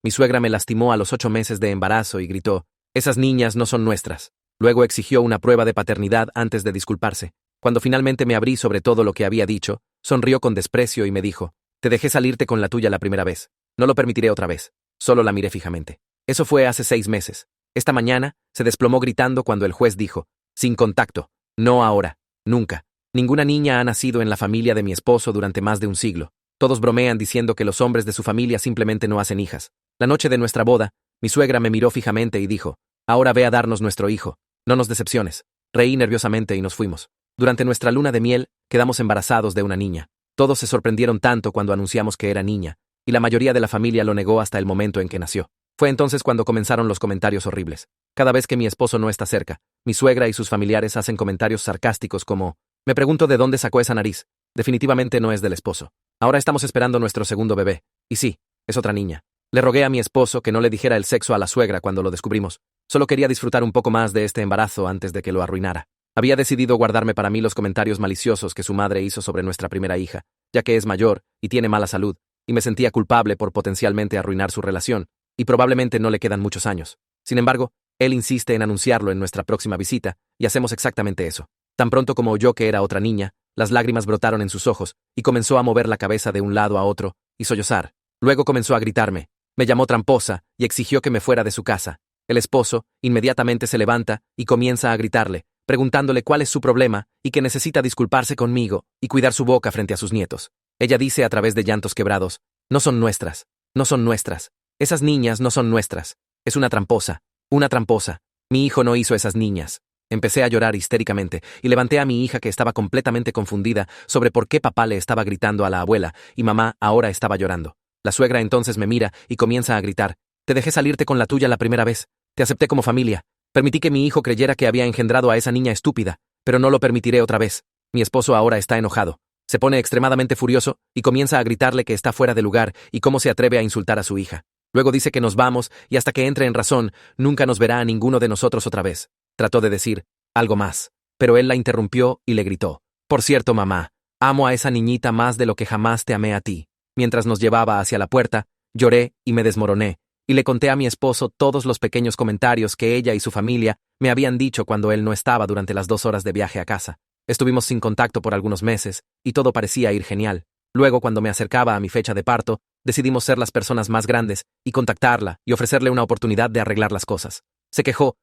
Mi suegra me lastimó a los 8 meses de embarazo y gritó, «Esas niñas no son nuestras». Luego exigió una prueba de paternidad antes de disculparse. Cuando finalmente me abrí sobre todo lo que había dicho, sonrió con desprecio y me dijo, «Te dejé salirte con la tuya la primera vez. No lo permitiré otra vez». Solo la miré fijamente. Eso fue hace 6 meses. Esta mañana se desplomó gritando cuando el juez dijo, «Sin contacto. No ahora. Nunca. Ninguna niña ha nacido en la familia de mi esposo durante más de un siglo. Todos bromean diciendo que los hombres de su familia simplemente no hacen hijas». La noche de nuestra boda, mi suegra me miró fijamente y dijo, «Ahora ve a darnos nuestro hijo. No nos decepciones». Reí nerviosamente y nos fuimos. Durante nuestra luna de miel, quedamos embarazados de una niña. Todos se sorprendieron tanto cuando anunciamos que era niña, y la mayoría de la familia lo negó hasta el momento en que nació. Fue entonces cuando comenzaron los comentarios horribles. Cada vez que mi esposo no está cerca, mi suegra y sus familiares hacen comentarios sarcásticos como, «Me pregunto de dónde sacó esa nariz. Definitivamente no es del esposo. Ahora estamos esperando nuestro segundo bebé. Y sí, es otra niña». Le rogué a mi esposo que no le dijera el sexo a la suegra cuando lo descubrimos. Solo quería disfrutar un poco más de este embarazo antes de que lo arruinara. Había decidido guardarme para mí los comentarios maliciosos que su madre hizo sobre nuestra primera hija, ya que es mayor y tiene mala salud, y me sentía culpable por potencialmente arruinar su relación, y probablemente no le quedan muchos años. Sin embargo, él insiste en anunciarlo en nuestra próxima visita, y hacemos exactamente eso. Tan pronto como oyó que era otra niña, las lágrimas brotaron en sus ojos, y comenzó a mover la cabeza de un lado a otro, y sollozar. Luego comenzó a gritarme. Me llamó tramposa y exigió que me fuera de su casa. El esposo inmediatamente se levanta y comienza a gritarle, preguntándole cuál es su problema y que necesita disculparse conmigo y cuidar su boca frente a sus nietos. Ella dice a través de llantos quebrados, «No son nuestras, no son nuestras. Esas niñas no son nuestras. Es una tramposa, una tramposa. Mi hijo no hizo esas niñas». Empecé a llorar histéricamente y levanté a mi hija que estaba completamente confundida sobre por qué papá le estaba gritando a la abuela y mamá ahora estaba llorando. La suegra entonces me mira y comienza a gritar, «Te dejé salirte con la tuya la primera vez. Te acepté como familia. Permití que mi hijo creyera que había engendrado a esa niña estúpida, pero no lo permitiré otra vez». Mi esposo ahora está enojado. Se pone extremadamente furioso y comienza a gritarle que está fuera de lugar y cómo se atreve a insultar a su hija. Luego dice que nos vamos y hasta que entre en razón, nunca nos verá a ninguno de nosotros otra vez. Trató de decir algo más, pero él la interrumpió y le gritó, «Por cierto, mamá, amo a esa niñita más de lo que jamás te amé a ti». Mientras nos llevaba hacia la puerta, lloré y me desmoroné, y le conté a mi esposo todos los pequeños comentarios que ella y su familia me habían dicho cuando él no estaba durante las 2 horas de viaje a casa. Estuvimos sin contacto por algunos meses, y todo parecía ir genial. Luego, cuando me acercaba a mi fecha de parto, decidimos ser las personas más grandes y contactarla y ofrecerle una oportunidad de arreglar las cosas. Se quejó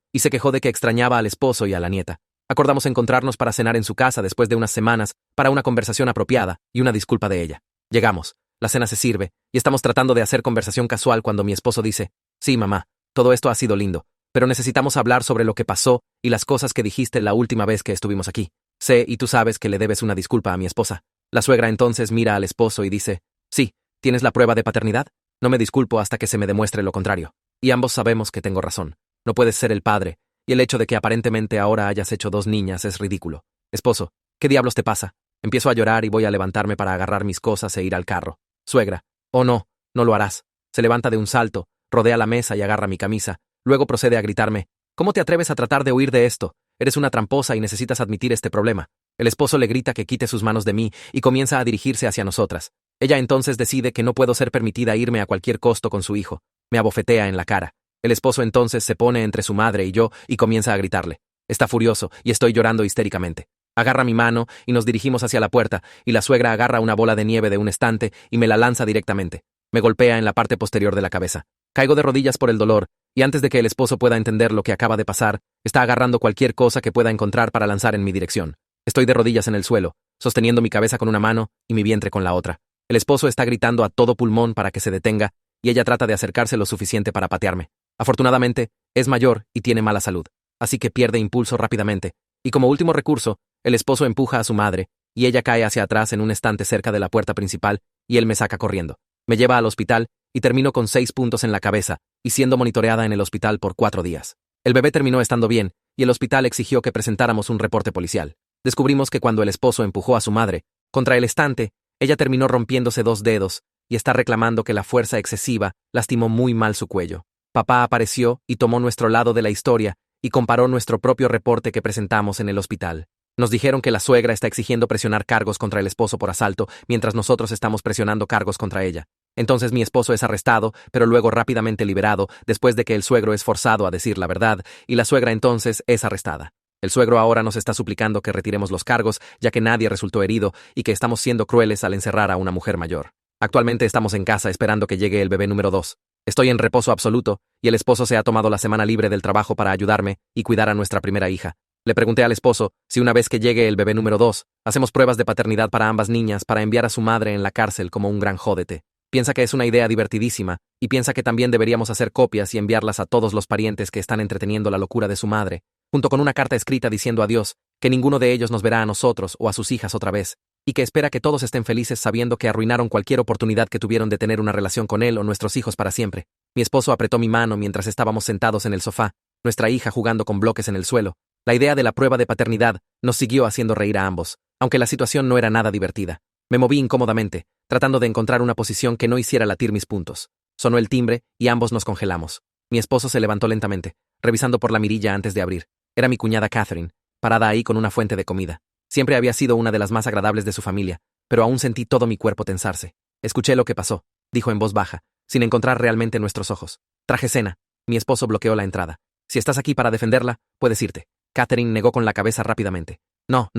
de que extrañaba al esposo y a la nieta. Acordamos encontrarnos para cenar en su casa después de unas semanas para una conversación apropiada y una disculpa de ella. Llegamos. La cena se sirve, y estamos tratando de hacer conversación casual cuando mi esposo dice, «Sí, mamá, todo esto ha sido lindo, pero necesitamos hablar sobre lo que pasó y las cosas que dijiste la última vez que estuvimos aquí. Sé y tú sabes que le debes una disculpa a mi esposa». La suegra entonces mira al esposo y dice, «Sí, ¿tienes la prueba de paternidad? No me disculpo hasta que se me demuestre lo contrario. Y ambos sabemos que tengo razón. No puedes ser el padre, y el hecho de que aparentemente ahora hayas hecho 2 niñas es ridículo. Esposo, ¿qué diablos te pasa?» Empiezo a llorar y voy a levantarme para agarrar mis cosas e ir al carro. Suegra, «Oh no, no lo harás». Se levanta de un salto, rodea la mesa y agarra mi camisa. Luego procede a gritarme, «¿Cómo te atreves a tratar de huir de esto? Eres una tramposa y necesitas admitir este problema». El esposo le grita que quite sus manos de mí y comienza a dirigirse hacia nosotras. Ella entonces decide que no puedo ser permitida irme a cualquier costo con su hijo. Me abofetea en la cara. El esposo entonces se pone entre su madre y yo y comienza a gritarle. Está furioso y estoy llorando histéricamente. Agarra mi mano y nos dirigimos hacia la puerta, y la suegra agarra una bola de nieve de un estante y me la lanza directamente. Me golpea en la parte posterior de la cabeza. Caigo de rodillas por el dolor, y antes de que el esposo pueda entender lo que acaba de pasar, está agarrando cualquier cosa que pueda encontrar para lanzar en mi dirección. Estoy de rodillas en el suelo, sosteniendo mi cabeza con una mano y mi vientre con la otra. El esposo está gritando a todo pulmón para que se detenga, y ella trata de acercarse lo suficiente para patearme. Afortunadamente, es mayor y tiene mala salud, así que pierde impulso rápidamente, y como último recurso, el esposo empuja a su madre, y ella cae hacia atrás en un estante cerca de la puerta principal, y él me saca corriendo. Me lleva al hospital, y termino con 6 puntos en la cabeza, y siendo monitoreada en el hospital por 4 días. El bebé terminó estando bien, y el hospital exigió que presentáramos un reporte policial. Descubrimos que cuando el esposo empujó a su madre contra el estante, ella terminó rompiéndose 2 dedos, y está reclamando que la fuerza excesiva lastimó muy mal su cuello. Papá apareció y tomó nuestro lado de la historia, y comparó nuestro propio reporte que presentamos en el hospital. Nos dijeron que la suegra está exigiendo presionar cargos contra el esposo por asalto, mientras nosotros estamos presionando cargos contra ella. Entonces mi esposo es arrestado, pero luego rápidamente liberado, después de que el suegro es forzado a decir la verdad, y la suegra entonces es arrestada. El suegro ahora nos está suplicando que retiremos los cargos, ya que nadie resultó herido y que estamos siendo crueles al encerrar a una mujer mayor. Actualmente estamos en casa esperando que llegue el bebé número 2. Estoy en reposo absoluto, y el esposo se ha tomado la semana libre del trabajo para ayudarme y cuidar a nuestra primera hija. Le pregunté al esposo si una vez que llegue el bebé número 2, hacemos pruebas de paternidad para ambas niñas para enviar a su madre en la cárcel como un gran jódete. Piensa que es una idea divertidísima, y piensa que también deberíamos hacer copias y enviarlas a todos los parientes que están entreteniendo la locura de su madre, junto con una carta escrita diciendo adiós, que ninguno de ellos nos verá a nosotros o a sus hijas otra vez, y que espera que todos estén felices sabiendo que arruinaron cualquier oportunidad que tuvieron de tener una relación con él o nuestros hijos para siempre. Mi esposo apretó mi mano mientras estábamos sentados en el sofá, nuestra hija jugando con bloques en el suelo. La idea de la prueba de paternidad nos siguió haciendo reír a ambos, aunque la situación no era nada divertida. Me moví incómodamente, tratando de encontrar una posición que no hiciera latir mis puntos. Sonó el timbre y ambos nos congelamos. Mi esposo se levantó lentamente, revisando por la mirilla antes de abrir. Era mi cuñada Catherine, parada ahí con una fuente de comida. Siempre había sido una de las más agradables de su familia, pero aún sentí todo mi cuerpo tensarse. Escuché lo que pasó, dijo en voz baja, sin encontrar realmente nuestros ojos. Traje cena. Mi esposo bloqueó la entrada. Si estás aquí para defenderla, puedes irte. Catherine negó con la cabeza rápidamente. No,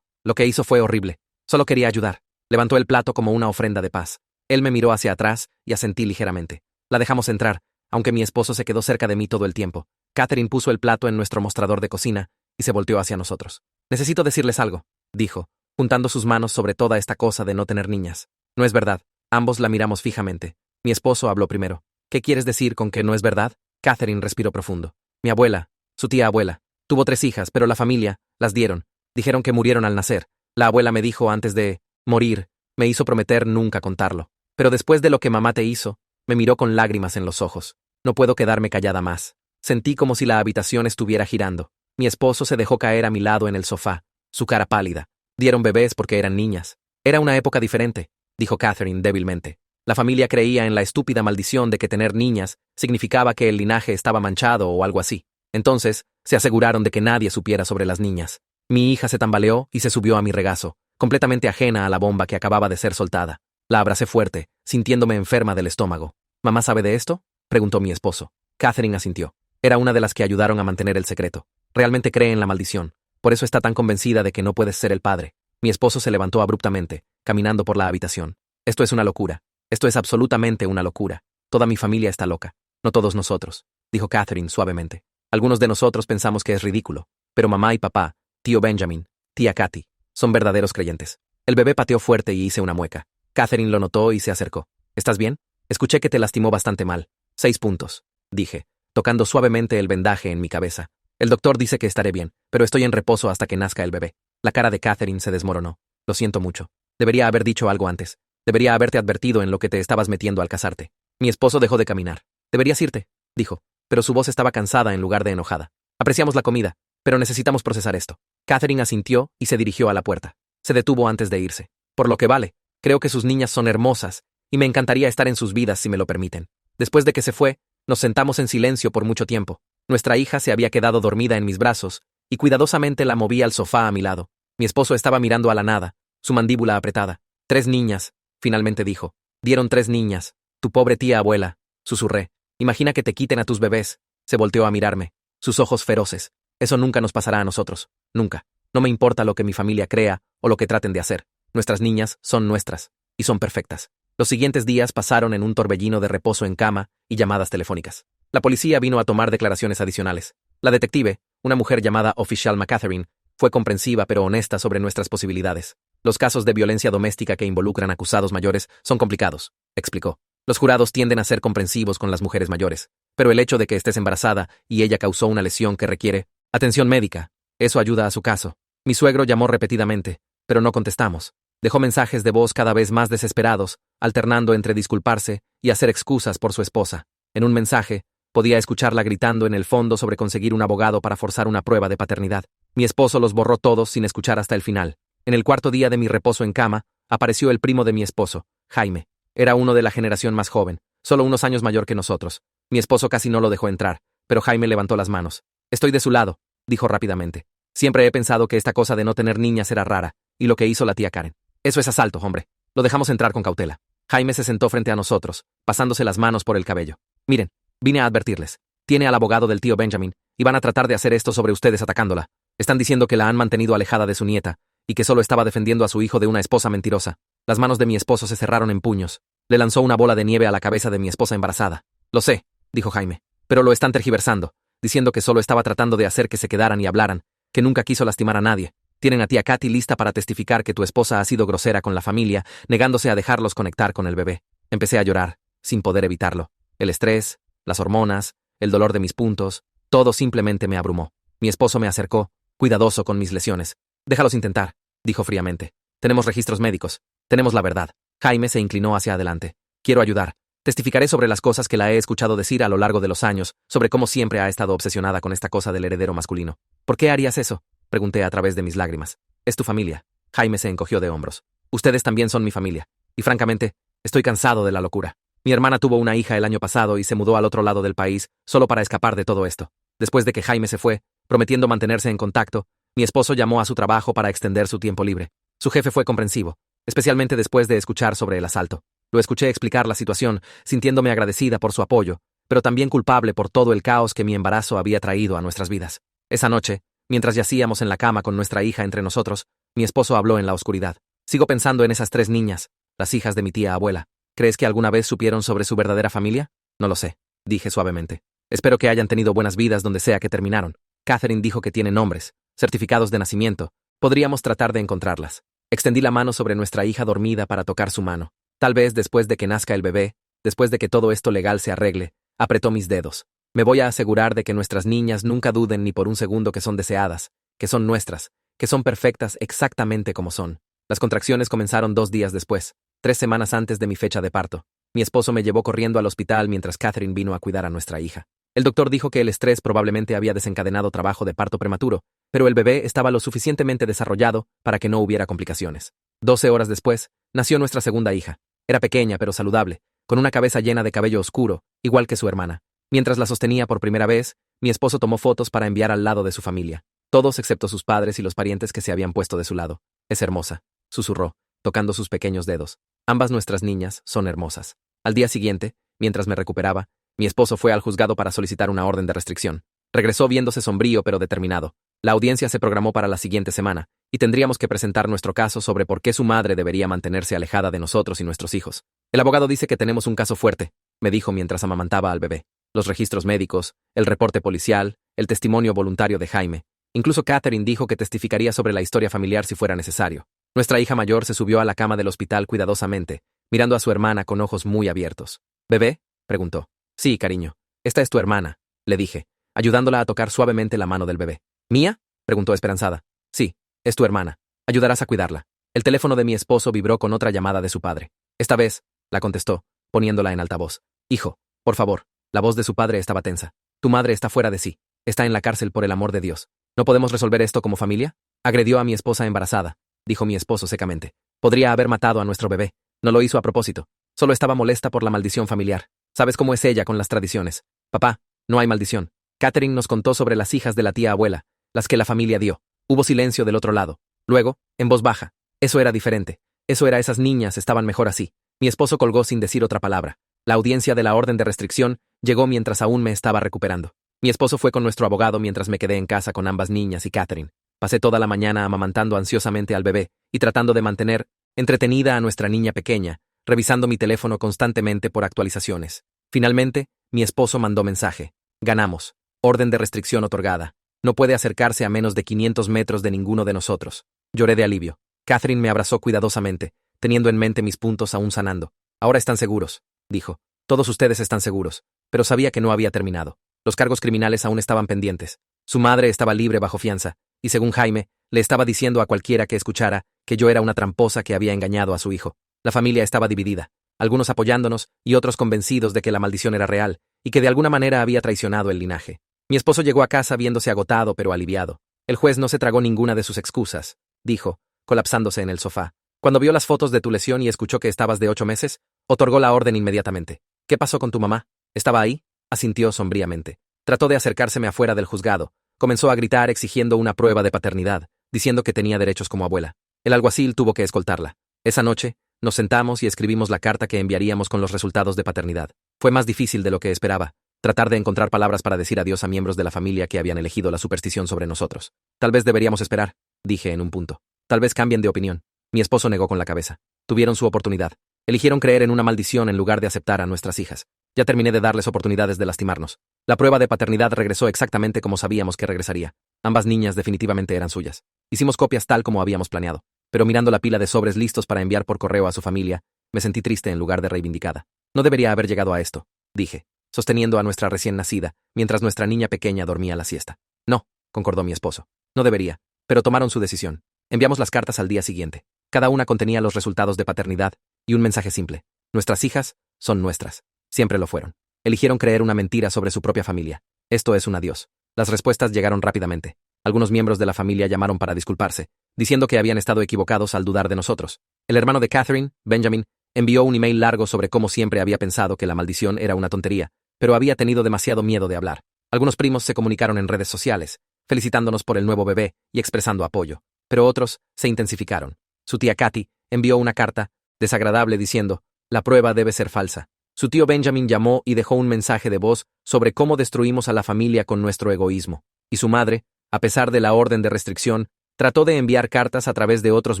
lo que hizo fue horrible. Solo quería ayudar. Levantó el plato como una ofrenda de paz. Él me miró hacia atrás y asentí ligeramente. La dejamos entrar, aunque mi esposo se quedó cerca de mí todo el tiempo. Catherine puso el plato en nuestro mostrador de cocina y se volteó hacia nosotros. Necesito decirles algo, dijo, juntando sus manos sobre toda esta cosa de no tener niñas. No es verdad. Ambos la miramos fijamente. Mi esposo habló primero. ¿Qué quieres decir con que no es verdad? Catherine respiró profundo. Mi abuela, su tía abuela, tuvo 3 hijas, pero la familia las dieron. Dijeron que murieron al nacer. La abuela me dijo antes de morir, me hizo prometer nunca contarlo. Pero después de lo que mamá te hizo, me miró con lágrimas en los ojos. No puedo quedarme callada más. Sentí como si la habitación estuviera girando. Mi esposo se dejó caer a mi lado en el sofá, su cara pálida. Dieron bebés porque eran niñas. Era una época diferente, dijo Catherine débilmente. La familia creía en la estúpida maldición de que tener niñas significaba que el linaje estaba manchado o algo así. Entonces, se aseguraron de que nadie supiera sobre las niñas. Mi hija se tambaleó y se subió a mi regazo, completamente ajena a la bomba que acababa de ser soltada. La abracé fuerte, sintiéndome enferma del estómago. ¿Mamá sabe de esto?, preguntó mi esposo. Catherine asintió. Era una de las que ayudaron a mantener el secreto. Realmente cree en la maldición. Por eso está tan convencida de que no puedes ser el padre. Mi esposo se levantó abruptamente, caminando por la habitación. Esto es una locura. Esto es absolutamente una locura. Toda mi familia está loca. No todos nosotros, dijo Catherine suavemente. Algunos de nosotros pensamos que es ridículo, pero mamá y papá, tío Benjamin, tía Katy, son verdaderos creyentes. El bebé pateó fuerte y hice una mueca. Catherine lo notó y se acercó. ¿Estás bien? Escuché que te lastimó bastante mal. 6 puntos, dije, tocando suavemente el vendaje en mi cabeza. El doctor dice que estaré bien, pero estoy en reposo hasta que nazca el bebé. La cara de Catherine se desmoronó. Lo siento mucho. Debería haber dicho algo antes. Debería haberte advertido en lo que te estabas metiendo al casarte. Mi esposo dejó de caminar. Deberías irte, dijo, pero su voz estaba cansada en lugar de enojada. Apreciamos la comida, pero necesitamos procesar esto. Catherine asintió y se dirigió a la puerta. Se detuvo antes de irse. Por lo que vale, creo que sus niñas son hermosas, y me encantaría estar en sus vidas si me lo permiten. Después de que se fue, nos sentamos en silencio por mucho tiempo. Nuestra hija se había quedado dormida en mis brazos, y cuidadosamente la moví al sofá a mi lado. Mi esposo estaba mirando a la nada, su mandíbula apretada. 3 niñas, finalmente dijo. Dieron 3 niñas. Tu pobre tía abuela, susurré. Imagina que te quiten a tus bebés. Se volteó a mirarme, sus ojos feroces. Eso nunca nos pasará a nosotros. Nunca. No me importa lo que mi familia crea o lo que traten de hacer. Nuestras niñas son nuestras, y son perfectas. Los siguientes días pasaron en un torbellino de reposo en cama y llamadas telefónicas. La policía vino a tomar declaraciones adicionales. La detective, una mujer llamada Official McCatherine, fue comprensiva pero honesta sobre nuestras posibilidades. Los casos de violencia doméstica que involucran acusados mayores son complicados, explicó. Los jurados tienden a ser comprensivos con las mujeres mayores, pero el hecho de que estés embarazada y ella causó una lesión que requiere atención médica, eso ayuda a su caso. Mi suegro llamó repetidamente, pero no contestamos. Dejó mensajes de voz cada vez más desesperados, alternando entre disculparse y hacer excusas por su esposa. En un mensaje, podía escucharla gritando en el fondo sobre conseguir un abogado para forzar una prueba de paternidad. Mi esposo los borró todos sin escuchar hasta el final. En el 4.º día de mi reposo en cama, apareció el primo de mi esposo, Jaime. Era uno de la generación más joven, solo unos años mayor que nosotros. Mi esposo casi no lo dejó entrar, pero Jaime levantó las manos. Estoy de su lado, dijo rápidamente. Siempre he pensado que esta cosa de no tener niñas era rara, y lo que hizo la tía Karen. Eso es asalto, hombre. Lo dejamos entrar con cautela. Jaime se sentó frente a nosotros, pasándose las manos por el cabello. Miren, vine a advertirles. Tiene al abogado del tío Benjamin, y van a tratar de hacer esto sobre ustedes atacándola. Están diciendo que la han mantenido alejada de su nieta, y que solo estaba defendiendo a su hijo de una esposa mentirosa. Las manos de mi esposo se cerraron en puños. Le lanzó una bola de nieve a la cabeza de mi esposa embarazada. Lo sé, dijo Jaime, pero lo están tergiversando, diciendo que solo estaba tratando de hacer que se quedaran y hablaran, que nunca quiso lastimar a nadie. Tienen a tía Katy lista para testificar que tu esposa ha sido grosera con la familia, negándose a dejarlos conectar con el bebé. Empecé a llorar, sin poder evitarlo. El estrés, las hormonas, el dolor de mis puntos, todo simplemente me abrumó. Mi esposo me acercó, cuidadoso con mis lesiones. Déjalos intentar, dijo fríamente. Tenemos registros médicos. Tenemos la verdad. Jaime se inclinó hacia adelante. Quiero ayudar. Testificaré sobre las cosas que la he escuchado decir a lo largo de los años, sobre cómo siempre ha estado obsesionada con esta cosa del heredero masculino. ¿Por qué harías eso? Pregunté a través de mis lágrimas. Es tu familia. Jaime se encogió de hombros. Ustedes también son mi familia. Y francamente, estoy cansado de la locura. Mi hermana tuvo una hija el año pasado y se mudó al otro lado del país, solo para escapar de todo esto. Después de que Jaime se fue, prometiendo mantenerse en contacto, mi esposo llamó a su trabajo para extender su tiempo libre. Su jefe fue comprensivo, especialmente después de escuchar sobre el asalto. Lo escuché explicar la situación, sintiéndome agradecida por su apoyo, pero también culpable por todo el caos que mi embarazo había traído a nuestras vidas. Esa noche, mientras yacíamos en la cama con nuestra hija entre nosotros, mi esposo habló en la oscuridad. Sigo pensando en esas 3 niñas, las hijas de mi tía abuela. ¿Crees que alguna vez supieron sobre su verdadera familia? No lo sé, dije suavemente. Espero que hayan tenido buenas vidas donde sea que terminaron. Catherine dijo que tiene nombres, certificados de nacimiento. Podríamos tratar de encontrarlas. Extendí la mano sobre nuestra hija dormida para tocar su mano. Tal vez después de que nazca el bebé, después de que todo esto legal se arregle, apretó mis dedos. Me voy a asegurar de que nuestras niñas nunca duden ni por un segundo que son deseadas, que son nuestras, que son perfectas exactamente como son. Las contracciones comenzaron 2 días después, 3 semanas antes de mi fecha de parto. Mi esposo me llevó corriendo al hospital mientras Catherine vino a cuidar a nuestra hija. El doctor dijo que el estrés probablemente había desencadenado trabajo de parto prematuro, pero el bebé estaba lo suficientemente desarrollado para que no hubiera complicaciones. 12 horas después, nació nuestra segunda hija. Era pequeña pero saludable, con una cabeza llena de cabello oscuro, igual que su hermana. Mientras la sostenía por primera vez, mi esposo tomó fotos para enviar al lado de su familia. Todos excepto sus padres y los parientes que se habían puesto de su lado. Es hermosa, susurró, tocando sus pequeños dedos. Ambas nuestras niñas son hermosas. Al día siguiente, mientras me recuperaba, mi esposo fue al juzgado para solicitar una orden de restricción. Regresó viéndose sombrío pero determinado. La audiencia se programó para la siguiente semana, y tendríamos que presentar nuestro caso sobre por qué su madre debería mantenerse alejada de nosotros y nuestros hijos. El abogado dice que tenemos un caso fuerte, me dijo mientras amamantaba al bebé. Los registros médicos, el reporte policial, el testimonio voluntario de Jaime. Incluso Catherine dijo que testificaría sobre la historia familiar si fuera necesario. Nuestra hija mayor se subió a la cama del hospital cuidadosamente, mirando a su hermana con ojos muy abiertos. ¿Bebé?, preguntó. Sí, cariño. Esta es tu hermana, le dije, ayudándola a tocar suavemente la mano del bebé. ¿Mía?, preguntó esperanzada. Sí, es tu hermana. Ayudarás a cuidarla. El teléfono de mi esposo vibró con otra llamada de su padre. Esta vez, la contestó, poniéndola en altavoz. Hijo, por favor. La voz de su padre estaba tensa. Tu madre está fuera de sí. Está en la cárcel por el amor de Dios. ¿No podemos resolver esto como familia? Agredió a mi esposa embarazada, dijo mi esposo secamente. Podría haber matado a nuestro bebé. No lo hizo a propósito. Solo estaba molesta por la maldición familiar. ¿Sabes cómo es ella con las tradiciones? Papá, no hay maldición. Catherine nos contó sobre las hijas de la tía abuela, las que la familia dio. Hubo silencio del otro lado. Luego, en voz baja. Eso era diferente. Eso era esas niñas, estaban mejor así. Mi esposo colgó sin decir otra palabra. La audiencia de la orden de restricción llegó mientras aún me estaba recuperando. Mi esposo fue con nuestro abogado mientras me quedé en casa con ambas niñas y Catherine. Pasé toda la mañana amamantando ansiosamente al bebé y tratando de mantener entretenida a nuestra niña pequeña, revisando mi teléfono constantemente por actualizaciones. Finalmente, mi esposo mandó mensaje. Ganamos. Orden de restricción otorgada. No puede acercarse a menos de 500 metros de ninguno de nosotros. Lloré de alivio. Catherine me abrazó cuidadosamente, teniendo en mente mis puntos aún sanando. Ahora están seguros, dijo. Todos ustedes están seguros. Pero sabía que no había terminado. Los cargos criminales aún estaban pendientes. Su madre estaba libre bajo fianza, y según Jaime, le estaba diciendo a cualquiera que escuchara que yo era una tramposa que había engañado a su hijo. La familia estaba dividida, algunos apoyándonos y otros convencidos de que la maldición era real y que de alguna manera había traicionado el linaje. Mi esposo llegó a casa viéndose agotado pero aliviado. El juez no se tragó ninguna de sus excusas, dijo, colapsándose en el sofá. Cuando vio las fotos de tu lesión y escuchó que estabas de 8 meses, otorgó la orden inmediatamente. ¿Qué pasó con tu mamá? ¿Estaba ahí? Asintió sombríamente. Trató de acercárseme afuera del juzgado. Comenzó a gritar exigiendo una prueba de paternidad, diciendo que tenía derechos como abuela. El alguacil tuvo que escoltarla. Esa noche, Nos sentamos y escribimos la carta que enviaríamos con los resultados de paternidad. Fue más difícil de lo que esperaba, tratar de encontrar palabras para decir adiós a miembros de la familia que habían elegido la superstición sobre nosotros. Tal vez deberíamos esperar, dije en un punto. Tal vez cambien de opinión. Mi esposo negó con la cabeza. Tuvieron su oportunidad. Eligieron creer en una maldición en lugar de aceptar a nuestras hijas. Ya terminé de darles oportunidades de lastimarnos. La prueba de paternidad regresó exactamente como sabíamos que regresaría. Ambas niñas definitivamente eran suyas. Hicimos copias tal como habíamos planeado. Pero mirando la pila de sobres listos para enviar por correo a su familia, me sentí triste en lugar de reivindicada. No debería haber llegado a esto, dije, sosteniendo a nuestra recién nacida, mientras nuestra niña pequeña dormía la siesta. No, concordó mi esposo. No debería, pero tomaron su decisión. Enviamos las cartas al día siguiente. Cada una contenía los resultados de paternidad y un mensaje simple. Nuestras hijas son nuestras. Siempre lo fueron. Eligieron creer una mentira sobre su propia familia. Esto es un adiós. Las respuestas llegaron rápidamente. Algunos miembros de la familia llamaron para disculparse, diciendo que habían estado equivocados al dudar de nosotros. El hermano de Catherine, Benjamin, envió un email largo sobre cómo siempre había pensado que la maldición era una tontería, pero había tenido demasiado miedo de hablar. Algunos primos se comunicaron en redes sociales, felicitándonos por el nuevo bebé y expresando apoyo, pero otros se intensificaron. Su tía Katy envió una carta, desagradable, diciendo, la prueba debe ser falsa. Su tío Benjamin llamó y dejó un mensaje de voz sobre cómo destruimos a la familia con nuestro egoísmo. Y su madre, a pesar de la orden de restricción, trató de enviar cartas a través de otros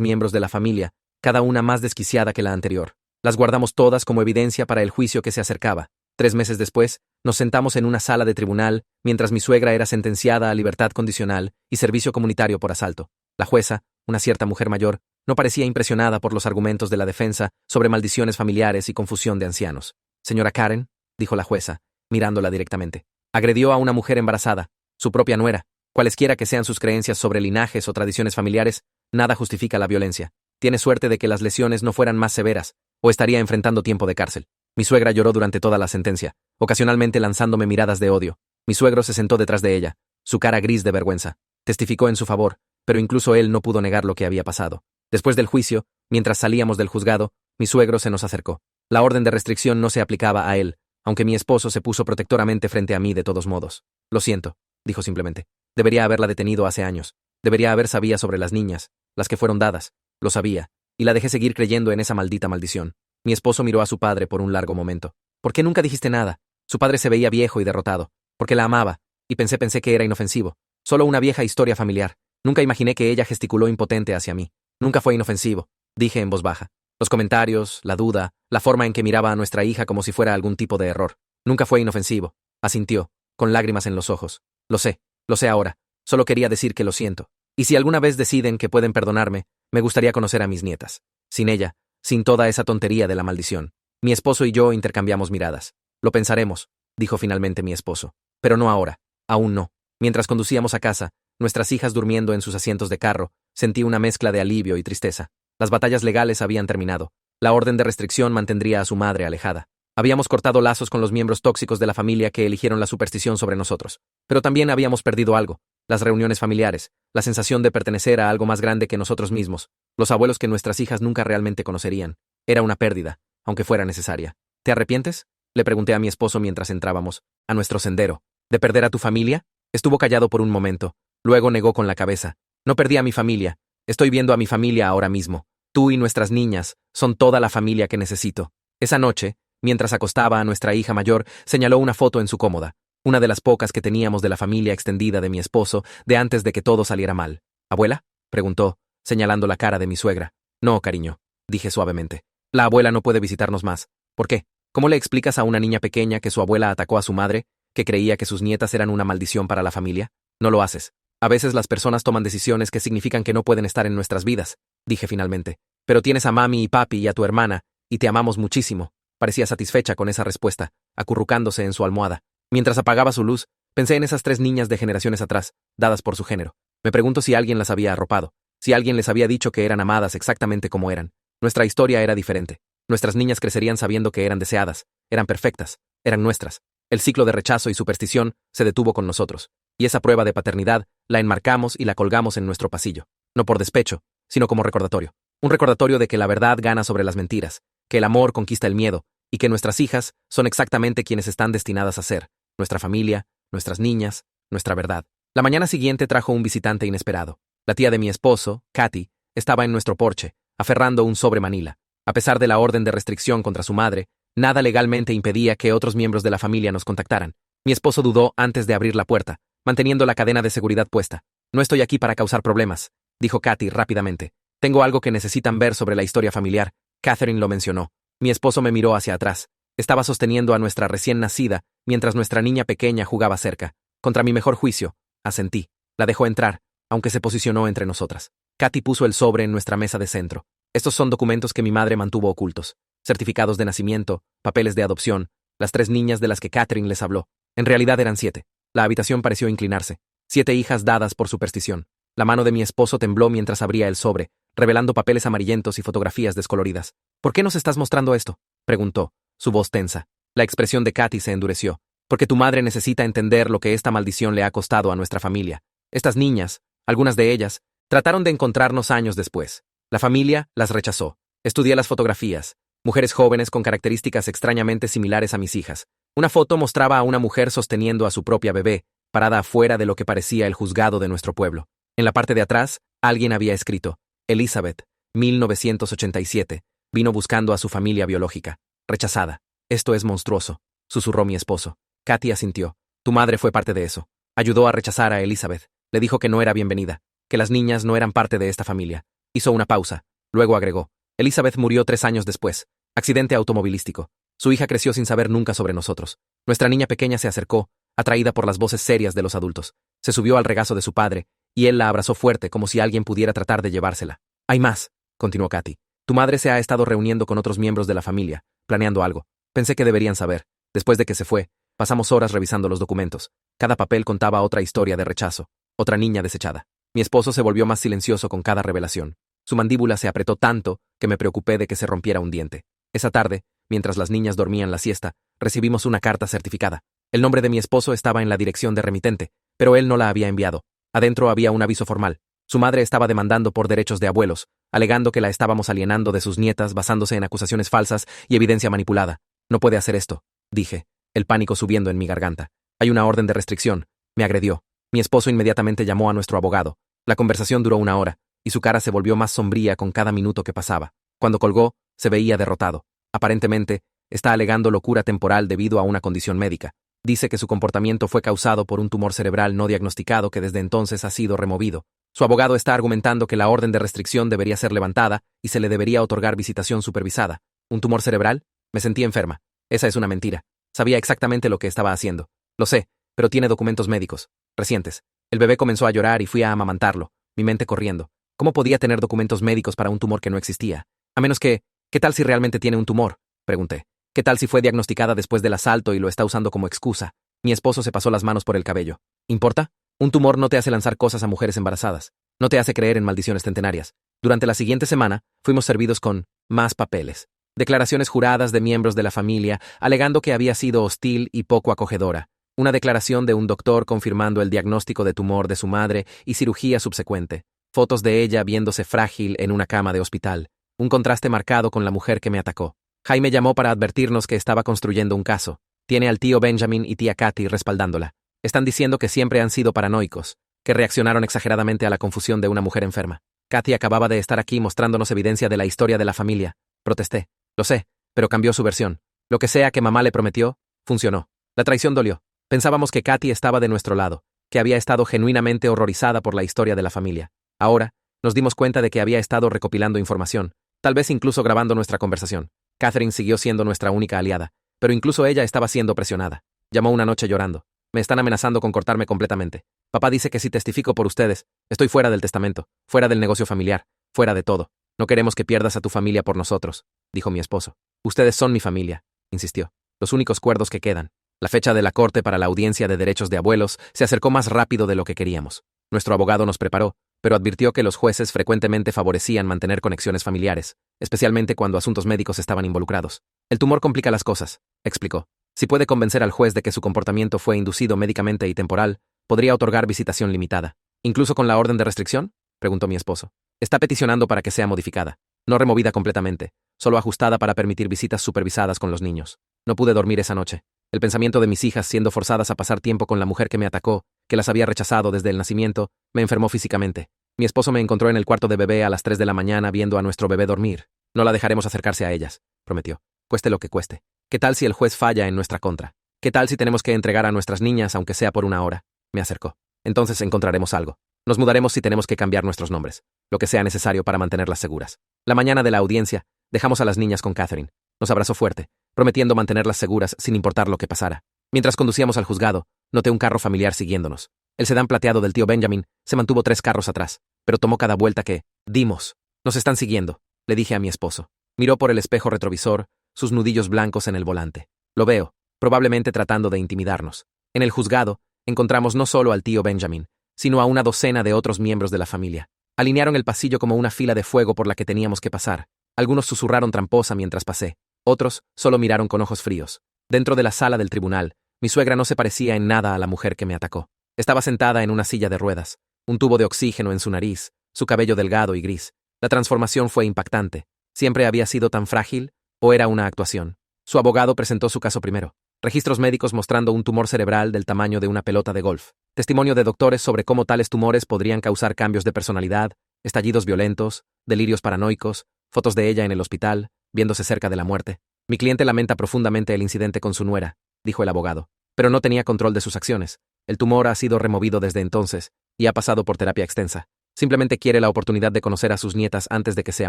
miembros de la familia, cada una más desquiciada que la anterior. Las guardamos todas como evidencia para el juicio que se acercaba. 3 meses después, nos sentamos en una sala de tribunal, mientras mi suegra era sentenciada a libertad condicional y servicio comunitario por asalto. La jueza, una cierta mujer mayor, no parecía impresionada por los argumentos de la defensa sobre maldiciones familiares y confusión de ancianos. Señora Karen, dijo la jueza, mirándola directamente, agredió a una mujer embarazada, su propia nuera. Cualesquiera que sean sus creencias sobre linajes o tradiciones familiares, nada justifica la violencia. Tiene suerte de que las lesiones no fueran más severas, o estaría enfrentando tiempo de cárcel. Mi suegra lloró durante toda la sentencia, ocasionalmente lanzándome miradas de odio. Mi suegro se sentó detrás de ella, su cara gris de vergüenza. Testificó en su favor, pero incluso él no pudo negar lo que había pasado. Después del juicio, mientras salíamos del juzgado, mi suegro se nos acercó. La orden de restricción no se aplicaba a él, aunque mi esposo se puso protectoramente frente a mí de todos modos. Lo siento, dijo simplemente. Debería haberla detenido hace años. Debería haber sabido sobre las niñas, las que fueron dadas. Lo sabía, y la dejé seguir creyendo en esa maldita maldición. Mi esposo miró a su padre por un largo momento. ¿Por qué nunca dijiste nada? Su padre se veía viejo y derrotado. Porque la amaba, y pensé que era inofensivo. Solo una vieja historia familiar. Nunca imaginé que ella gesticuló impotente hacia mí. Nunca fue inofensivo, dije en voz baja. Los comentarios, la duda, la forma en que miraba a nuestra hija como si fuera algún tipo de error. Nunca fue inofensivo, asintió, con lágrimas en los ojos. Lo sé ahora. Solo quería decir que lo siento. Y si alguna vez deciden que pueden perdonarme, me gustaría conocer a mis nietas. Sin ella, sin toda esa tontería de la maldición. Mi esposo y yo intercambiamos miradas. Lo pensaremos, dijo finalmente mi esposo. Pero no ahora. Aún no. Mientras conducíamos a casa, nuestras hijas durmiendo en sus asientos de carro, sentí una mezcla de alivio y tristeza. Las batallas legales habían terminado. La orden de restricción mantendría a su madre alejada. Habíamos cortado lazos con los miembros tóxicos de la familia que eligieron la superstición sobre nosotros. Pero también habíamos perdido algo. Las reuniones familiares, la sensación de pertenecer a algo más grande que nosotros mismos, los abuelos que nuestras hijas nunca realmente conocerían. Era una pérdida, aunque fuera necesaria. ¿Te arrepientes?, le pregunté a mi esposo mientras entrábamos a nuestro sendero. ¿De perder a tu familia? Estuvo callado por un momento. Luego negó con la cabeza. No perdí a mi familia. Estoy viendo a mi familia ahora mismo. Tú y nuestras niñas son toda la familia que necesito. Esa noche, mientras acostaba a nuestra hija mayor, señaló una foto en su cómoda. Una de las pocas que teníamos de la familia extendida de mi esposo, de antes de que todo saliera mal. ¿Abuela?, preguntó, señalando la cara de mi suegra. No, cariño, dije suavemente. La abuela no puede visitarnos más. ¿Por qué? ¿Cómo le explicas a una niña pequeña que su abuela atacó a su madre, que creía que sus nietas eran una maldición para la familia? No lo haces. A veces las personas toman decisiones que significan que no pueden estar en nuestras vidas, dije finalmente. Pero tienes a mami y papi y a tu hermana, y te amamos muchísimo. Parecía satisfecha con esa respuesta, acurrucándose en su almohada. Mientras apagaba su luz, pensé en esas 3 niñas de generaciones atrás, dadas por su género. Me pregunto si alguien las había arropado, si alguien les había dicho que eran amadas exactamente como eran. Nuestra historia era diferente. Nuestras niñas crecerían sabiendo que eran deseadas, eran perfectas, eran nuestras. El ciclo de rechazo y superstición se detuvo con nosotros, y esa prueba de paternidad la enmarcamos y la colgamos en nuestro pasillo, no por despecho, sino como recordatorio. Un recordatorio de que la verdad gana sobre las mentiras, que el amor conquista el miedo, y que nuestras hijas son exactamente quienes están destinadas a ser. Nuestra familia, nuestras niñas, nuestra verdad. La mañana siguiente trajo un visitante inesperado. La tía de mi esposo, Katy, estaba en nuestro porche, aferrando un sobre Manila. A pesar de la orden de restricción contra su madre, nada legalmente impedía que otros miembros de la familia nos contactaran. Mi esposo dudó antes de abrir la puerta, manteniendo la cadena de seguridad puesta. No estoy aquí para causar problemas, dijo Katy rápidamente. Tengo algo que necesitan ver sobre la historia familiar. Catherine lo mencionó. Mi esposo me miró hacia atrás. Estaba sosteniendo a nuestra recién nacida, mientras nuestra niña pequeña jugaba cerca. Contra mi mejor juicio, asentí. La dejó entrar, aunque se posicionó entre nosotras. Katy puso el sobre en nuestra mesa de centro. Estos son documentos que mi madre mantuvo ocultos. Certificados de nacimiento, papeles de adopción, las 3 niñas de las que Catherine les habló. En realidad eran 7. La habitación pareció inclinarse. 7 hijas dadas por superstición. La mano de mi esposo tembló mientras abría el sobre, revelando papeles amarillentos y fotografías descoloridas. ¿Por qué nos estás mostrando esto?, preguntó, su voz tensa. La expresión de Katy se endureció. Porque tu madre necesita entender lo que esta maldición le ha costado a nuestra familia. Estas niñas, algunas de ellas, trataron de encontrarnos años después. La familia las rechazó. Estudié las fotografías. Mujeres jóvenes con características extrañamente similares a mis hijas. Una foto mostraba a una mujer sosteniendo a su propia bebé, parada afuera de lo que parecía el juzgado de nuestro pueblo. En la parte de atrás, alguien había escrito: Elizabeth, 1987, vino buscando a su familia biológica. Rechazada. Esto es monstruoso, susurró mi esposo. Katy asintió. Tu madre fue parte de eso. Ayudó a rechazar a Elizabeth. Le dijo que no era bienvenida, que las niñas no eran parte de esta familia. Hizo una pausa. Luego agregó: Elizabeth murió 3 años después. Accidente automovilístico. Su hija creció sin saber nunca sobre nosotros. Nuestra niña pequeña se acercó, atraída por las voces serias de los adultos. Se subió al regazo de su padre, y él la abrazó fuerte como si alguien pudiera tratar de llevársela. Hay más, continuó Katy. Tu madre se ha estado reuniendo con otros miembros de la familia, planeando algo. Pensé que deberían saber. Después de que se fue, pasamos horas revisando los documentos. Cada papel contaba otra historia de rechazo, otra niña desechada. Mi esposo se volvió más silencioso con cada revelación. Su mandíbula se apretó tanto que me preocupé de que se rompiera un diente. Esa tarde, mientras las niñas dormían la siesta, recibimos una carta certificada. El nombre de mi esposo estaba en la dirección de remitente, pero él no la había enviado. Adentro había un aviso formal. Su madre estaba demandando por derechos de abuelos, alegando que la estábamos alienando de sus nietas basándose en acusaciones falsas y evidencia manipulada. No puede hacer esto, dije, el pánico subiendo en mi garganta. Hay una orden de restricción. Me agredió. Mi esposo inmediatamente llamó a nuestro abogado. La conversación duró 1 hora, y su cara se volvió más sombría con cada minuto que pasaba. Cuando colgó, se veía derrotado. Aparentemente, está alegando locura temporal debido a una condición médica. Dice que su comportamiento fue causado por un tumor cerebral no diagnosticado que desde entonces ha sido removido. Su abogado está argumentando que la orden de restricción debería ser levantada y se le debería otorgar visitación supervisada. ¿Un tumor cerebral? Me sentí enferma. Esa es una mentira. Sabía exactamente lo que estaba haciendo. Lo sé, pero tiene documentos médicos recientes. El bebé comenzó a llorar y fui a amamantarlo, mi mente corriendo. ¿Cómo podía tener documentos médicos para un tumor que no existía? A menos que, ¿qué tal si realmente tiene un tumor?, pregunté. ¿Qué tal si fue diagnosticada después del asalto y lo está usando como excusa? Mi esposo se pasó las manos por el cabello. ¿Importa? Un tumor no te hace lanzar cosas a mujeres embarazadas. No te hace creer en maldiciones centenarias. Durante la siguiente semana, fuimos servidos con más papeles. Declaraciones juradas de miembros de la familia, alegando que había sido hostil y poco acogedora. Una declaración de un doctor confirmando el diagnóstico de tumor de su madre y cirugía subsecuente. Fotos de ella viéndose frágil en una cama de hospital. Un contraste marcado con la mujer que me atacó. Jaime llamó para advertirnos que estaba construyendo un caso. Tiene al tío Benjamin y tía Katy respaldándola. Están diciendo que siempre han sido paranoicos, que reaccionaron exageradamente a la confusión de una mujer enferma. Katy acababa de estar aquí mostrándonos evidencia de la historia de la familia. Protesté. Lo sé, pero cambió su versión. Lo que sea que mamá le prometió, funcionó. La traición dolió. Pensábamos que Katy estaba de nuestro lado, que había estado genuinamente horrorizada por la historia de la familia. Ahora, nos dimos cuenta de que había estado recopilando información, tal vez incluso grabando nuestra conversación. Catherine siguió siendo nuestra única aliada, pero incluso ella estaba siendo presionada. Llamó una noche llorando. Me están amenazando con cortarme completamente. Papá dice que si testifico por ustedes, estoy fuera del testamento, fuera del negocio familiar, fuera de todo. No queremos que pierdas a tu familia por nosotros, dijo mi esposo. Ustedes son mi familia, insistió. Los únicos cuerdos que quedan. La fecha de la corte para la audiencia de derechos de abuelos se acercó más rápido de lo que queríamos. Nuestro abogado nos preparó, pero advirtió que los jueces frecuentemente favorecían mantener conexiones familiares, especialmente cuando asuntos médicos estaban involucrados. El tumor complica las cosas, explicó. Si puede convencer al juez de que su comportamiento fue inducido médicamente y temporal, podría otorgar visitación limitada. ¿Incluso con la orden de restricción?, preguntó mi esposo. Está peticionando para que sea modificada, no removida completamente, solo ajustada para permitir visitas supervisadas con los niños. No pude dormir esa noche. El pensamiento de mis hijas siendo forzadas a pasar tiempo con la mujer que me atacó, que las había rechazado desde el nacimiento, me enfermó físicamente. Mi esposo me encontró en el cuarto de bebé a las 3 de la mañana viendo a nuestro bebé dormir. No la dejaremos acercarse a ellas, prometió. Cueste lo que cueste. ¿Qué tal si el juez falla en nuestra contra? ¿Qué tal si tenemos que entregar a nuestras niñas, aunque sea por una hora? Me acercó. Entonces encontraremos algo. Nos mudaremos si tenemos que cambiar nuestros nombres, lo que sea necesario para mantenerlas seguras. La mañana de la audiencia, dejamos a las niñas con Catherine. Nos abrazó fuerte, prometiendo mantenerlas seguras sin importar lo que pasara. Mientras conducíamos al juzgado, noté un carro familiar siguiéndonos. El sedán plateado del tío Benjamin se mantuvo 3 carros atrás, pero tomó cada vuelta que dimos. Nos están siguiendo, le dije a mi esposo. Miró por el espejo retrovisor, sus nudillos blancos en el volante. Lo veo, probablemente tratando de intimidarnos. En el juzgado, encontramos no solo al tío Benjamin, sino a una docena de otros miembros de la familia. Alinearon el pasillo como una fila de fuego por la que teníamos que pasar. Algunos susurraron tramposa mientras pasé. Otros solo miraron con ojos fríos. Dentro de la sala del tribunal, mi suegra no se parecía en nada a la mujer que me atacó. Estaba sentada en una silla de ruedas, un tubo de oxígeno en su nariz, su cabello delgado y gris. La transformación fue impactante. ¿Siempre había sido tan frágil o era una actuación? Su abogado presentó su caso primero. Registros médicos mostrando un tumor cerebral del tamaño de una pelota de golf. Testimonio de doctores sobre cómo tales tumores podrían causar cambios de personalidad, estallidos violentos, delirios paranoicos, fotos de ella en el hospital, viéndose cerca de la muerte. Mi cliente lamenta profundamente el incidente con su nuera, dijo el abogado, pero no tenía control de sus acciones. El tumor ha sido removido desde entonces y ha pasado por terapia extensa. Simplemente quiere la oportunidad de conocer a sus nietas antes de que sea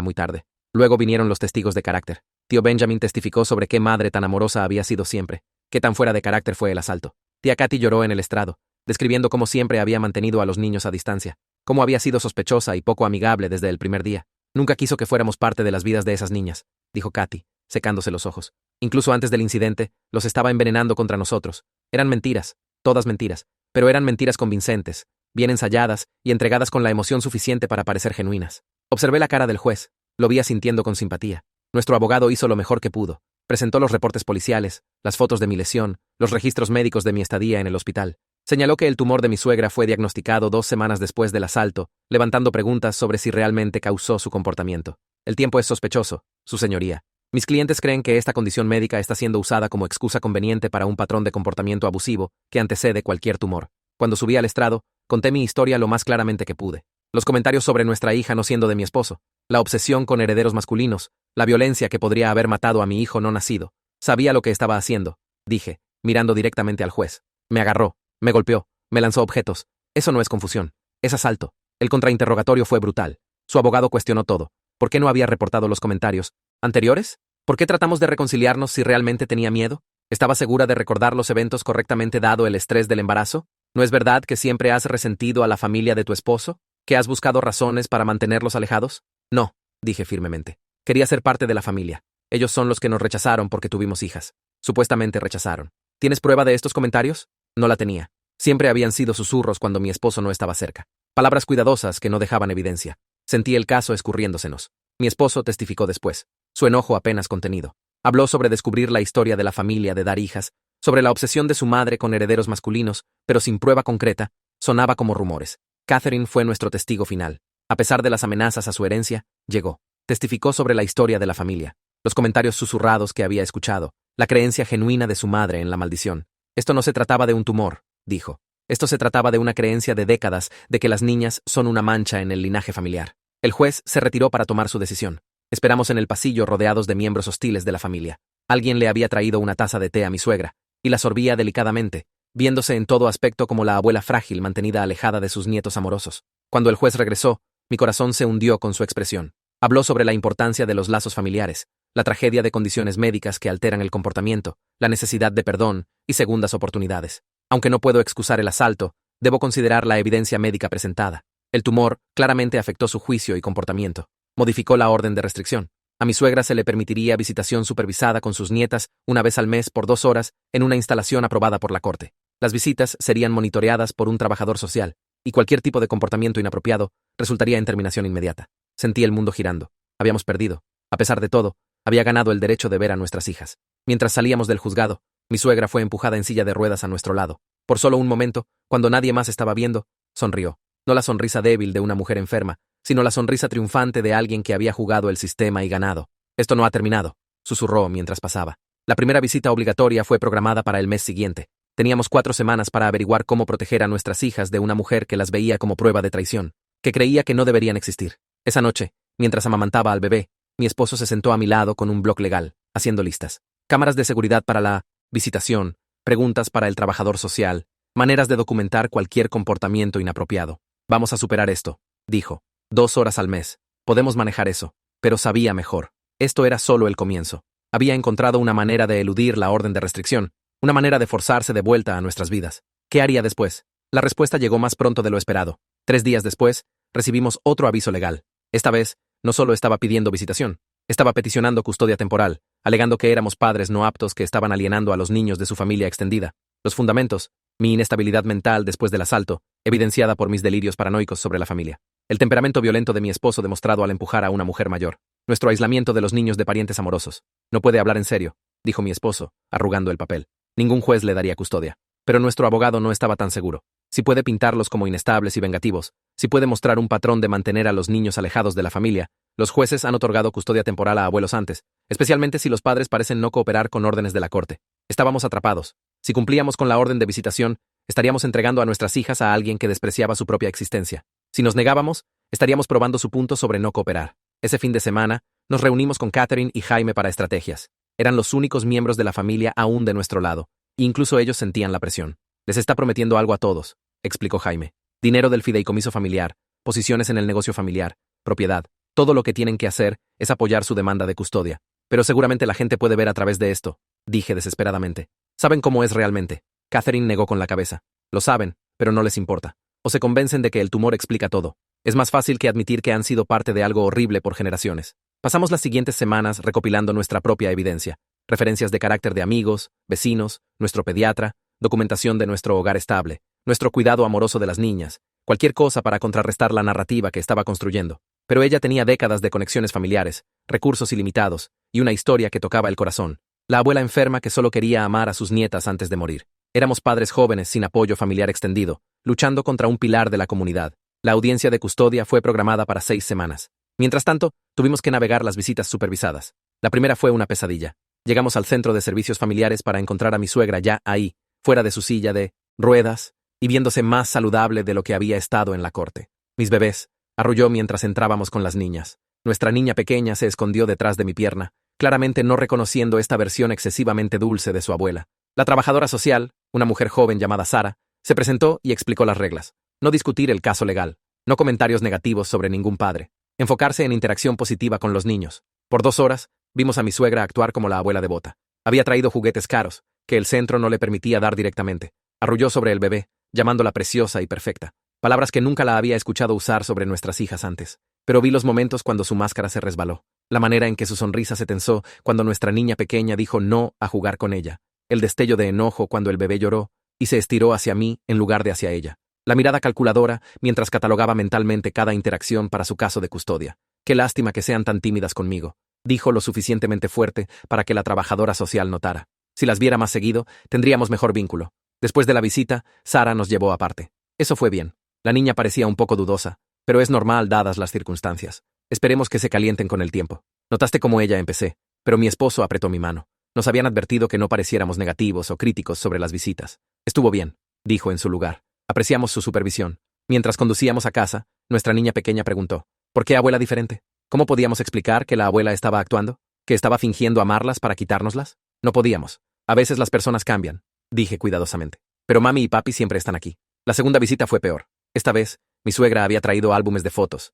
muy tarde. Luego vinieron los testigos de carácter. Tío Benjamin testificó sobre qué madre tan amorosa había sido siempre, qué tan fuera de carácter fue el asalto. Tía Katy lloró en el estrado, describiendo cómo siempre había mantenido a los niños a distancia, cómo había sido sospechosa y poco amigable desde el primer día. Nunca quiso que fuéramos parte de las vidas de esas niñas, dijo Katy, secándose los ojos. Incluso antes del incidente, los estaba envenenando contra nosotros. Eran mentiras, todas mentiras, pero eran mentiras convincentes, bien ensayadas y entregadas con la emoción suficiente para parecer genuinas. Observé la cara del juez, lo vi asintiendo con simpatía. Nuestro abogado hizo lo mejor que pudo. Presentó los reportes policiales, las fotos de mi lesión, los registros médicos de mi estadía en el hospital. Señaló que el tumor de mi suegra fue diagnosticado 2 semanas después del asalto, levantando preguntas sobre si realmente causó su comportamiento. El tiempo es sospechoso, su señoría. Mis clientes creen que esta condición médica está siendo usada como excusa conveniente para un patrón de comportamiento abusivo que antecede cualquier tumor. Cuando subí al estrado, conté mi historia lo más claramente que pude. Los comentarios sobre nuestra hija no siendo de mi esposo, la obsesión con herederos masculinos, la violencia que podría haber matado a mi hijo no nacido. Sabía lo que estaba haciendo, dije, mirando directamente al juez. Me agarró, me golpeó, me lanzó objetos. Eso no es confusión, es asalto. El contrainterrogatorio fue brutal. Su abogado cuestionó todo. ¿Por qué no había reportado los comentarios anteriores? ¿Por qué tratamos de reconciliarnos si realmente tenía miedo? ¿Estaba segura de recordar los eventos correctamente dado el estrés del embarazo? ¿No es verdad que siempre has resentido a la familia de tu esposo? ¿Que has buscado razones para mantenerlos alejados? No, dije firmemente. Quería ser parte de la familia. Ellos son los que nos rechazaron porque tuvimos hijas. Supuestamente rechazaron. ¿Tienes prueba de estos comentarios? No la tenía. Siempre habían sido susurros cuando mi esposo no estaba cerca. Palabras cuidadosas que no dejaban evidencia. Sentí el caso escurriéndosenos. Mi esposo testificó después. Su enojo apenas contenido. Habló sobre descubrir la historia de la familia de dar hijas, sobre la obsesión de su madre con herederos masculinos, pero sin prueba concreta, sonaba como rumores. Catherine fue nuestro testigo final. A pesar de las amenazas a su herencia, llegó. Testificó sobre la historia de la familia, los comentarios susurrados que había escuchado, la creencia genuina de su madre en la maldición. Esto no se trataba de un tumor, dijo. Esto se trataba de una creencia de décadas de que las niñas son una mancha en el linaje familiar. El juez se retiró para tomar su decisión. Esperamos en el pasillo rodeados de miembros hostiles de la familia. Alguien le había traído una taza de té a mi suegra, y la sorbía delicadamente, viéndose en todo aspecto como la abuela frágil mantenida alejada de sus nietos amorosos. Cuando el juez regresó, mi corazón se hundió con su expresión. Habló sobre la importancia de los lazos familiares, la tragedia de condiciones médicas que alteran el comportamiento, la necesidad de perdón y segundas oportunidades. Aunque no puedo excusar el asalto, debo considerar la evidencia médica presentada. El tumor claramente afectó su juicio y comportamiento. Modificó la orden de restricción. A mi suegra se le permitiría visitación supervisada con sus nietas una vez al mes por 2 horas en una instalación aprobada por la corte. Las visitas serían monitoreadas por un trabajador social, y cualquier tipo de comportamiento inapropiado resultaría en terminación inmediata. Sentí el mundo girando. Habíamos perdido. A pesar de todo, había ganado el derecho de ver a nuestras hijas. Mientras salíamos del juzgado, mi suegra fue empujada en silla de ruedas a nuestro lado. Por solo un momento, cuando nadie más estaba viendo, sonrió. No la sonrisa débil de una mujer enferma, sino la sonrisa triunfante de alguien que había jugado el sistema y ganado. Esto no ha terminado, susurró mientras pasaba. La primera visita obligatoria fue programada para el mes siguiente. Teníamos 4 semanas para averiguar cómo proteger a nuestras hijas de una mujer que las veía como prueba de traición, que creía que no deberían existir. Esa noche, mientras amamantaba al bebé, Mi esposo se sentó a mi lado con un bloc legal, haciendo listas. Cámaras de seguridad para la visitación, preguntas para el trabajador social, maneras de documentar cualquier comportamiento inapropiado. Vamos a superar esto, dijo. 2 horas al mes. Podemos manejar eso. Pero sabía mejor. Esto era solo el comienzo. Había encontrado una manera de eludir la orden de restricción, una manera de forzarse de vuelta a nuestras vidas. ¿Qué haría después? La respuesta llegó más pronto de lo esperado. 3 días después, recibimos otro aviso legal. Esta vez, no solo estaba pidiendo visitación, estaba peticionando custodia temporal, alegando que éramos padres no aptos que estaban alienando a los niños de su familia extendida. Los fundamentos: mi inestabilidad mental después del asalto, evidenciada por mis delirios paranoicos sobre la familia. El temperamento violento de mi esposo demostrado al empujar a una mujer mayor. Nuestro aislamiento de los niños de parientes amorosos. No puede hablar en serio, dijo mi esposo, arrugando el papel. Ningún juez le daría custodia. Pero nuestro abogado no estaba tan seguro. Si puede pintarlos como inestables y vengativos, si puede mostrar un patrón de mantener a los niños alejados de la familia, los jueces han otorgado custodia temporal a abuelos antes, especialmente si los padres parecen no cooperar con órdenes de la corte. Estábamos atrapados. Si cumplíamos con la orden de visitación, estaríamos entregando a nuestras hijas a alguien que despreciaba su propia existencia. Si nos negábamos, estaríamos probando su punto sobre no cooperar. Ese fin de semana, nos reunimos con Catherine y Jaime para estrategias. Eran los únicos miembros de la familia aún de nuestro lado, e incluso ellos sentían la presión. Les está prometiendo algo a todos, explicó Jaime. Dinero del fideicomiso familiar, posiciones en el negocio familiar, propiedad. Todo lo que tienen que hacer es apoyar su demanda de custodia. Pero seguramente la gente puede ver a través de esto, dije desesperadamente. ¿Saben cómo es realmente? Catherine negó con la cabeza. Lo saben, pero no les importa. O se convencen de que el tumor explica todo. Es más fácil que admitir que han sido parte de algo horrible por generaciones. Pasamos las siguientes semanas recopilando nuestra propia evidencia. Referencias de carácter de amigos, vecinos, nuestro pediatra, documentación de nuestro hogar estable, nuestro cuidado amoroso de las niñas, cualquier cosa para contrarrestar la narrativa que estaba construyendo. Pero ella tenía décadas de conexiones familiares, recursos ilimitados, y una historia que tocaba el corazón. La abuela enferma que solo quería amar a sus nietas antes de morir. Éramos padres jóvenes sin apoyo familiar extendido, luchando contra un pilar de la comunidad. La audiencia de custodia fue programada para 6 semanas. Mientras tanto, tuvimos que navegar las visitas supervisadas. La primera fue una pesadilla. Llegamos al centro de servicios familiares para encontrar a mi suegra ya ahí, fuera de su silla de ruedas, y viéndose más saludable de lo que había estado en la corte. Mis bebés, arrulló mientras entrábamos con las niñas. Nuestra niña pequeña se escondió detrás de mi pierna, claramente no reconociendo esta versión excesivamente dulce de su abuela. La trabajadora social, una mujer joven llamada Sara, se presentó y explicó las reglas. No discutir el caso legal, no comentarios negativos sobre ningún padre, enfocarse en interacción positiva con los niños. Por 2 horas, vimos a mi suegra actuar como la abuela devota. Había traído juguetes caros, que el centro no le permitía dar directamente. Arrulló sobre el bebé, llamándola preciosa y perfecta. Palabras que nunca la había escuchado usar sobre nuestras hijas antes. Pero vi los momentos cuando su máscara se resbaló. La manera en que su sonrisa se tensó cuando nuestra niña pequeña dijo no a jugar con ella. El destello de enojo cuando el bebé lloró y se estiró hacia mí en lugar de hacia ella. La mirada calculadora mientras catalogaba mentalmente cada interacción para su caso de custodia. Qué lástima que sean tan tímidas conmigo, dijo lo suficientemente fuerte para que la trabajadora social notara. Si las viera más seguido, tendríamos mejor vínculo. Después de la visita, Sara nos llevó aparte. Eso fue bien. La niña parecía un poco dudosa, pero es normal dadas las circunstancias. Esperemos que se calienten con el tiempo. Notaste cómo ella empecé, pero mi esposo apretó mi mano. Nos habían advertido que no pareciéramos negativos o críticos sobre las visitas. Estuvo bien, dijo en su lugar. Apreciamos su supervisión. Mientras conducíamos a casa, nuestra niña pequeña preguntó, ¿por qué abuela diferente? ¿Cómo podíamos explicar que la abuela estaba actuando? ¿Que estaba fingiendo amarlas para quitárnoslas? No podíamos. A veces las personas cambian, dije cuidadosamente. Pero mami y papi siempre están aquí. La segunda visita fue peor. Esta vez, mi suegra había traído álbumes de fotos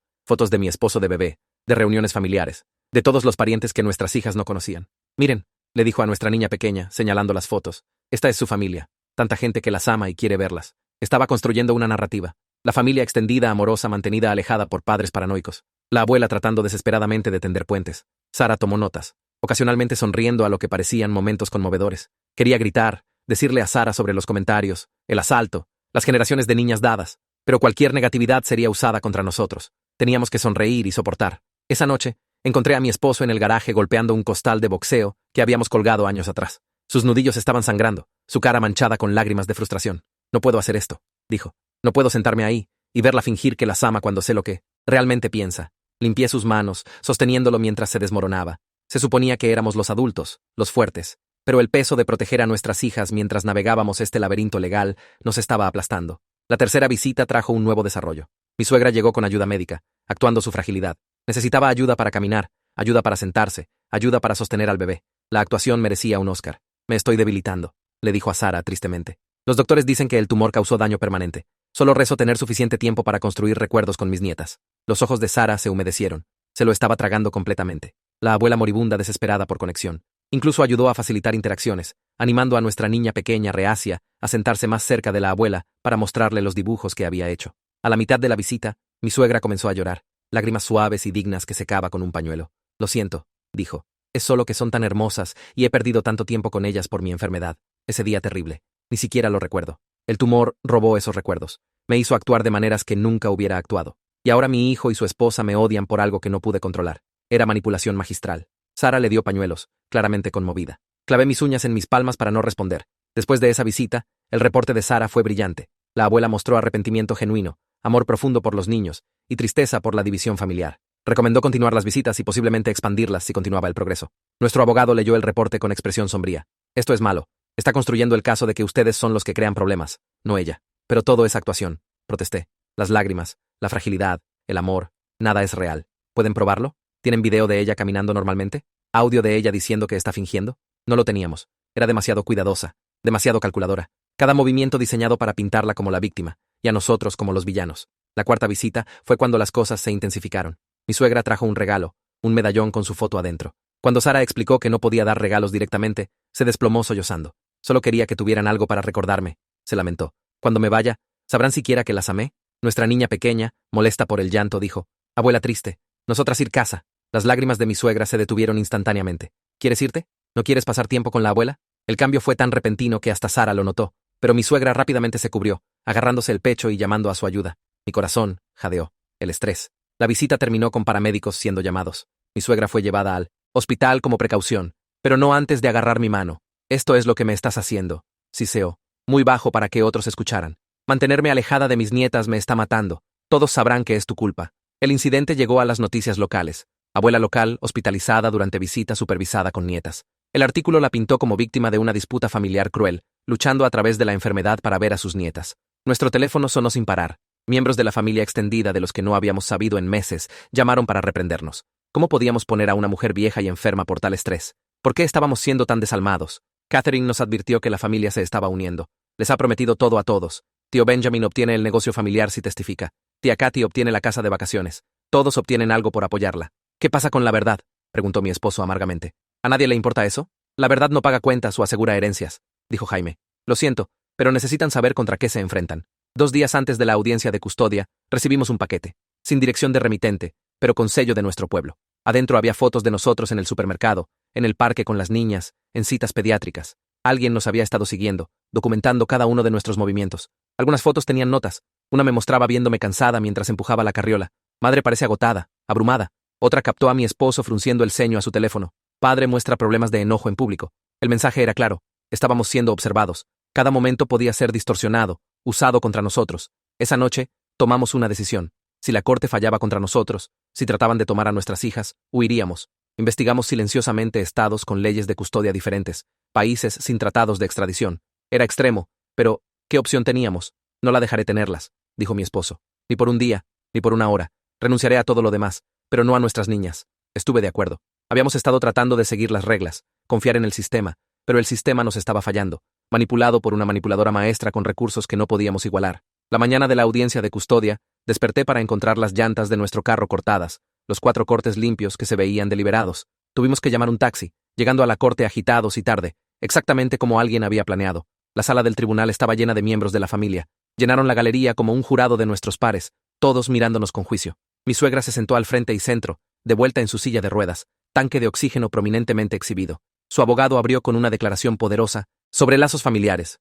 de mi esposo de bebé, de reuniones familiares, de todos los parientes que nuestras hijas no conocían. Miren, le dijo a nuestra niña pequeña, señalando las fotos. Esta es su familia. Tanta gente que las ama y quiere verlas. Estaba construyendo una narrativa. La familia extendida, amorosa, mantenida alejada por padres paranoicos. La abuela tratando desesperadamente de tender puentes. Sara tomó notas, ocasionalmente sonriendo a lo que parecían momentos conmovedores. Quería gritar, decirle a Sara sobre los comentarios, el asalto, las generaciones de niñas dadas, pero cualquier negatividad sería usada contra nosotros. Teníamos que sonreír y soportar. Esa noche, encontré a mi esposo en el garaje golpeando un costal de boxeo que habíamos colgado años atrás. Sus nudillos estaban sangrando, su cara manchada con lágrimas de frustración. No puedo hacer esto, dijo. No puedo sentarme ahí y verla fingir que las ama cuando sé lo que realmente piensa. Limpié sus manos, sosteniéndolo mientras se desmoronaba. Se suponía que éramos los adultos, los fuertes, pero el peso de proteger a nuestras hijas mientras navegábamos este laberinto legal nos estaba aplastando. La tercera visita trajo un nuevo desarrollo. Mi suegra llegó con ayuda médica, actuando su fragilidad. Necesitaba ayuda para caminar, ayuda para sentarse, ayuda para sostener al bebé. La actuación merecía un Oscar. Me estoy debilitando, le dijo a Sara tristemente. Los doctores dicen que el tumor causó daño permanente. Solo rezo tener suficiente tiempo para construir recuerdos con mis nietas. Los ojos de Sara se humedecieron. Se lo estaba tragando completamente. La abuela moribunda desesperada por conexión. Incluso ayudó a facilitar interacciones, animando a nuestra niña pequeña reacia a sentarse más cerca de la abuela para mostrarle los dibujos que había hecho. A la mitad de la visita, mi suegra comenzó a llorar, lágrimas suaves y dignas que secaba con un pañuelo. Lo siento, dijo. Es solo que son tan hermosas y he perdido tanto tiempo con ellas por mi enfermedad. Ese día terrible. Ni siquiera lo recuerdo. El tumor robó esos recuerdos. Me hizo actuar de maneras que nunca hubiera actuado. Y ahora mi hijo y su esposa me odian por algo que no pude controlar. Era manipulación magistral. Sara le dio pañuelos, claramente conmovida. Clavé mis uñas en mis palmas para no responder. Después de esa visita, el reporte de Sara fue brillante. La abuela mostró arrepentimiento genuino, amor profundo por los niños y tristeza por la división familiar. Recomendó continuar las visitas y posiblemente expandirlas si continuaba el progreso. Nuestro abogado leyó el reporte con expresión sombría. Esto es malo. Está construyendo el caso de que ustedes son los que crean problemas, no ella. Pero todo es actuación, protesté. Las lágrimas, la fragilidad, el amor, nada es real. ¿Pueden probarlo? ¿Tienen video de ella caminando normalmente? ¿Audio de ella diciendo que está fingiendo? No lo teníamos. Era demasiado cuidadosa, demasiado calculadora. Cada movimiento diseñado para pintarla como la víctima, y a nosotros como los villanos. La cuarta visita fue cuando las cosas se intensificaron. Mi suegra trajo un regalo, un medallón con su foto adentro. Cuando Sara explicó que no podía dar regalos directamente, se desplomó sollozando. Solo quería que tuvieran algo para recordarme, se lamentó. Cuando me vaya, ¿sabrán siquiera que las amé? Nuestra niña pequeña, molesta por el llanto, dijo. Abuela triste, nosotras ir casa. Las lágrimas de mi suegra se detuvieron instantáneamente. ¿Quieres irte? ¿No quieres pasar tiempo con la abuela? El cambio fue tan repentino que hasta Sara lo notó, pero mi suegra rápidamente se cubrió, agarrándose el pecho y llamando a su ayuda. Mi corazón jadeó. El estrés. La visita terminó con paramédicos siendo llamados. Mi suegra fue llevada al hospital como precaución, pero no antes de agarrar mi mano. Esto es lo que me estás haciendo, siseó, muy bajo para que otros escucharan. Mantenerme alejada de mis nietas me está matando. Todos sabrán que es tu culpa. El incidente llegó a las noticias locales. Abuela local, hospitalizada durante visita supervisada con nietas. El artículo la pintó como víctima de una disputa familiar cruel, luchando a través de la enfermedad para ver a sus nietas. Nuestro teléfono sonó sin parar. Miembros de la familia extendida de los que no habíamos sabido en meses llamaron para reprendernos. ¿Cómo podíamos poner a una mujer vieja y enferma por tal estrés? ¿Por qué estábamos siendo tan desalmados? Catherine nos advirtió que la familia se estaba uniendo. Les ha prometido todo a todos. Tío Benjamin obtiene el negocio familiar si testifica. Tía Katy obtiene la casa de vacaciones. Todos obtienen algo por apoyarla. ¿Qué pasa con la verdad?, preguntó mi esposo amargamente. ¿A nadie le importa eso? La verdad no paga cuentas o asegura herencias, dijo Jaime. Lo siento, pero necesitan saber contra qué se enfrentan. 2 días antes de la audiencia de custodia, recibimos un paquete, sin dirección de remitente, pero con sello de nuestro pueblo. Adentro había fotos de nosotros en el supermercado, en el parque con las niñas, en citas pediátricas. Alguien nos había estado siguiendo, documentando cada uno de nuestros movimientos. Algunas fotos tenían notas. Una me mostraba viéndome cansada mientras empujaba la carriola. Madre parece agotada, abrumada. Otra captó a mi esposo frunciendo el ceño a su teléfono. Padre muestra problemas de enojo en público. El mensaje era claro. Estábamos siendo observados. Cada momento podía ser distorsionado, usado contra nosotros. Esa noche, tomamos una decisión. Si la corte fallaba contra nosotros, si trataban de tomar a nuestras hijas, huiríamos. Investigamos silenciosamente estados con leyes de custodia diferentes, países sin tratados de extradición. Era extremo, pero ¿qué opción teníamos? No la dejaré tenerlas, dijo mi esposo. Ni por un día, ni por una hora. Renunciaré a todo lo demás, pero no a nuestras niñas. Estuve de acuerdo. Habíamos estado tratando de seguir las reglas, confiar en el sistema, pero el sistema nos estaba fallando, manipulado por una manipuladora maestra con recursos que no podíamos igualar. La mañana de la audiencia de custodia, desperté para encontrar las llantas de nuestro carro cortadas, los 4 cortes limpios que se veían deliberados. Tuvimos que llamar un taxi, llegando a la corte agitados y tarde, exactamente como alguien había planeado. La sala del tribunal estaba llena de miembros de la familia. Llenaron la galería como un jurado de nuestros pares, todos mirándonos con juicio. Mi suegra se sentó al frente y centro, de vuelta en su silla de ruedas, tanque de oxígeno prominentemente exhibido. Su abogado abrió con una declaración poderosa sobre lazos familiares,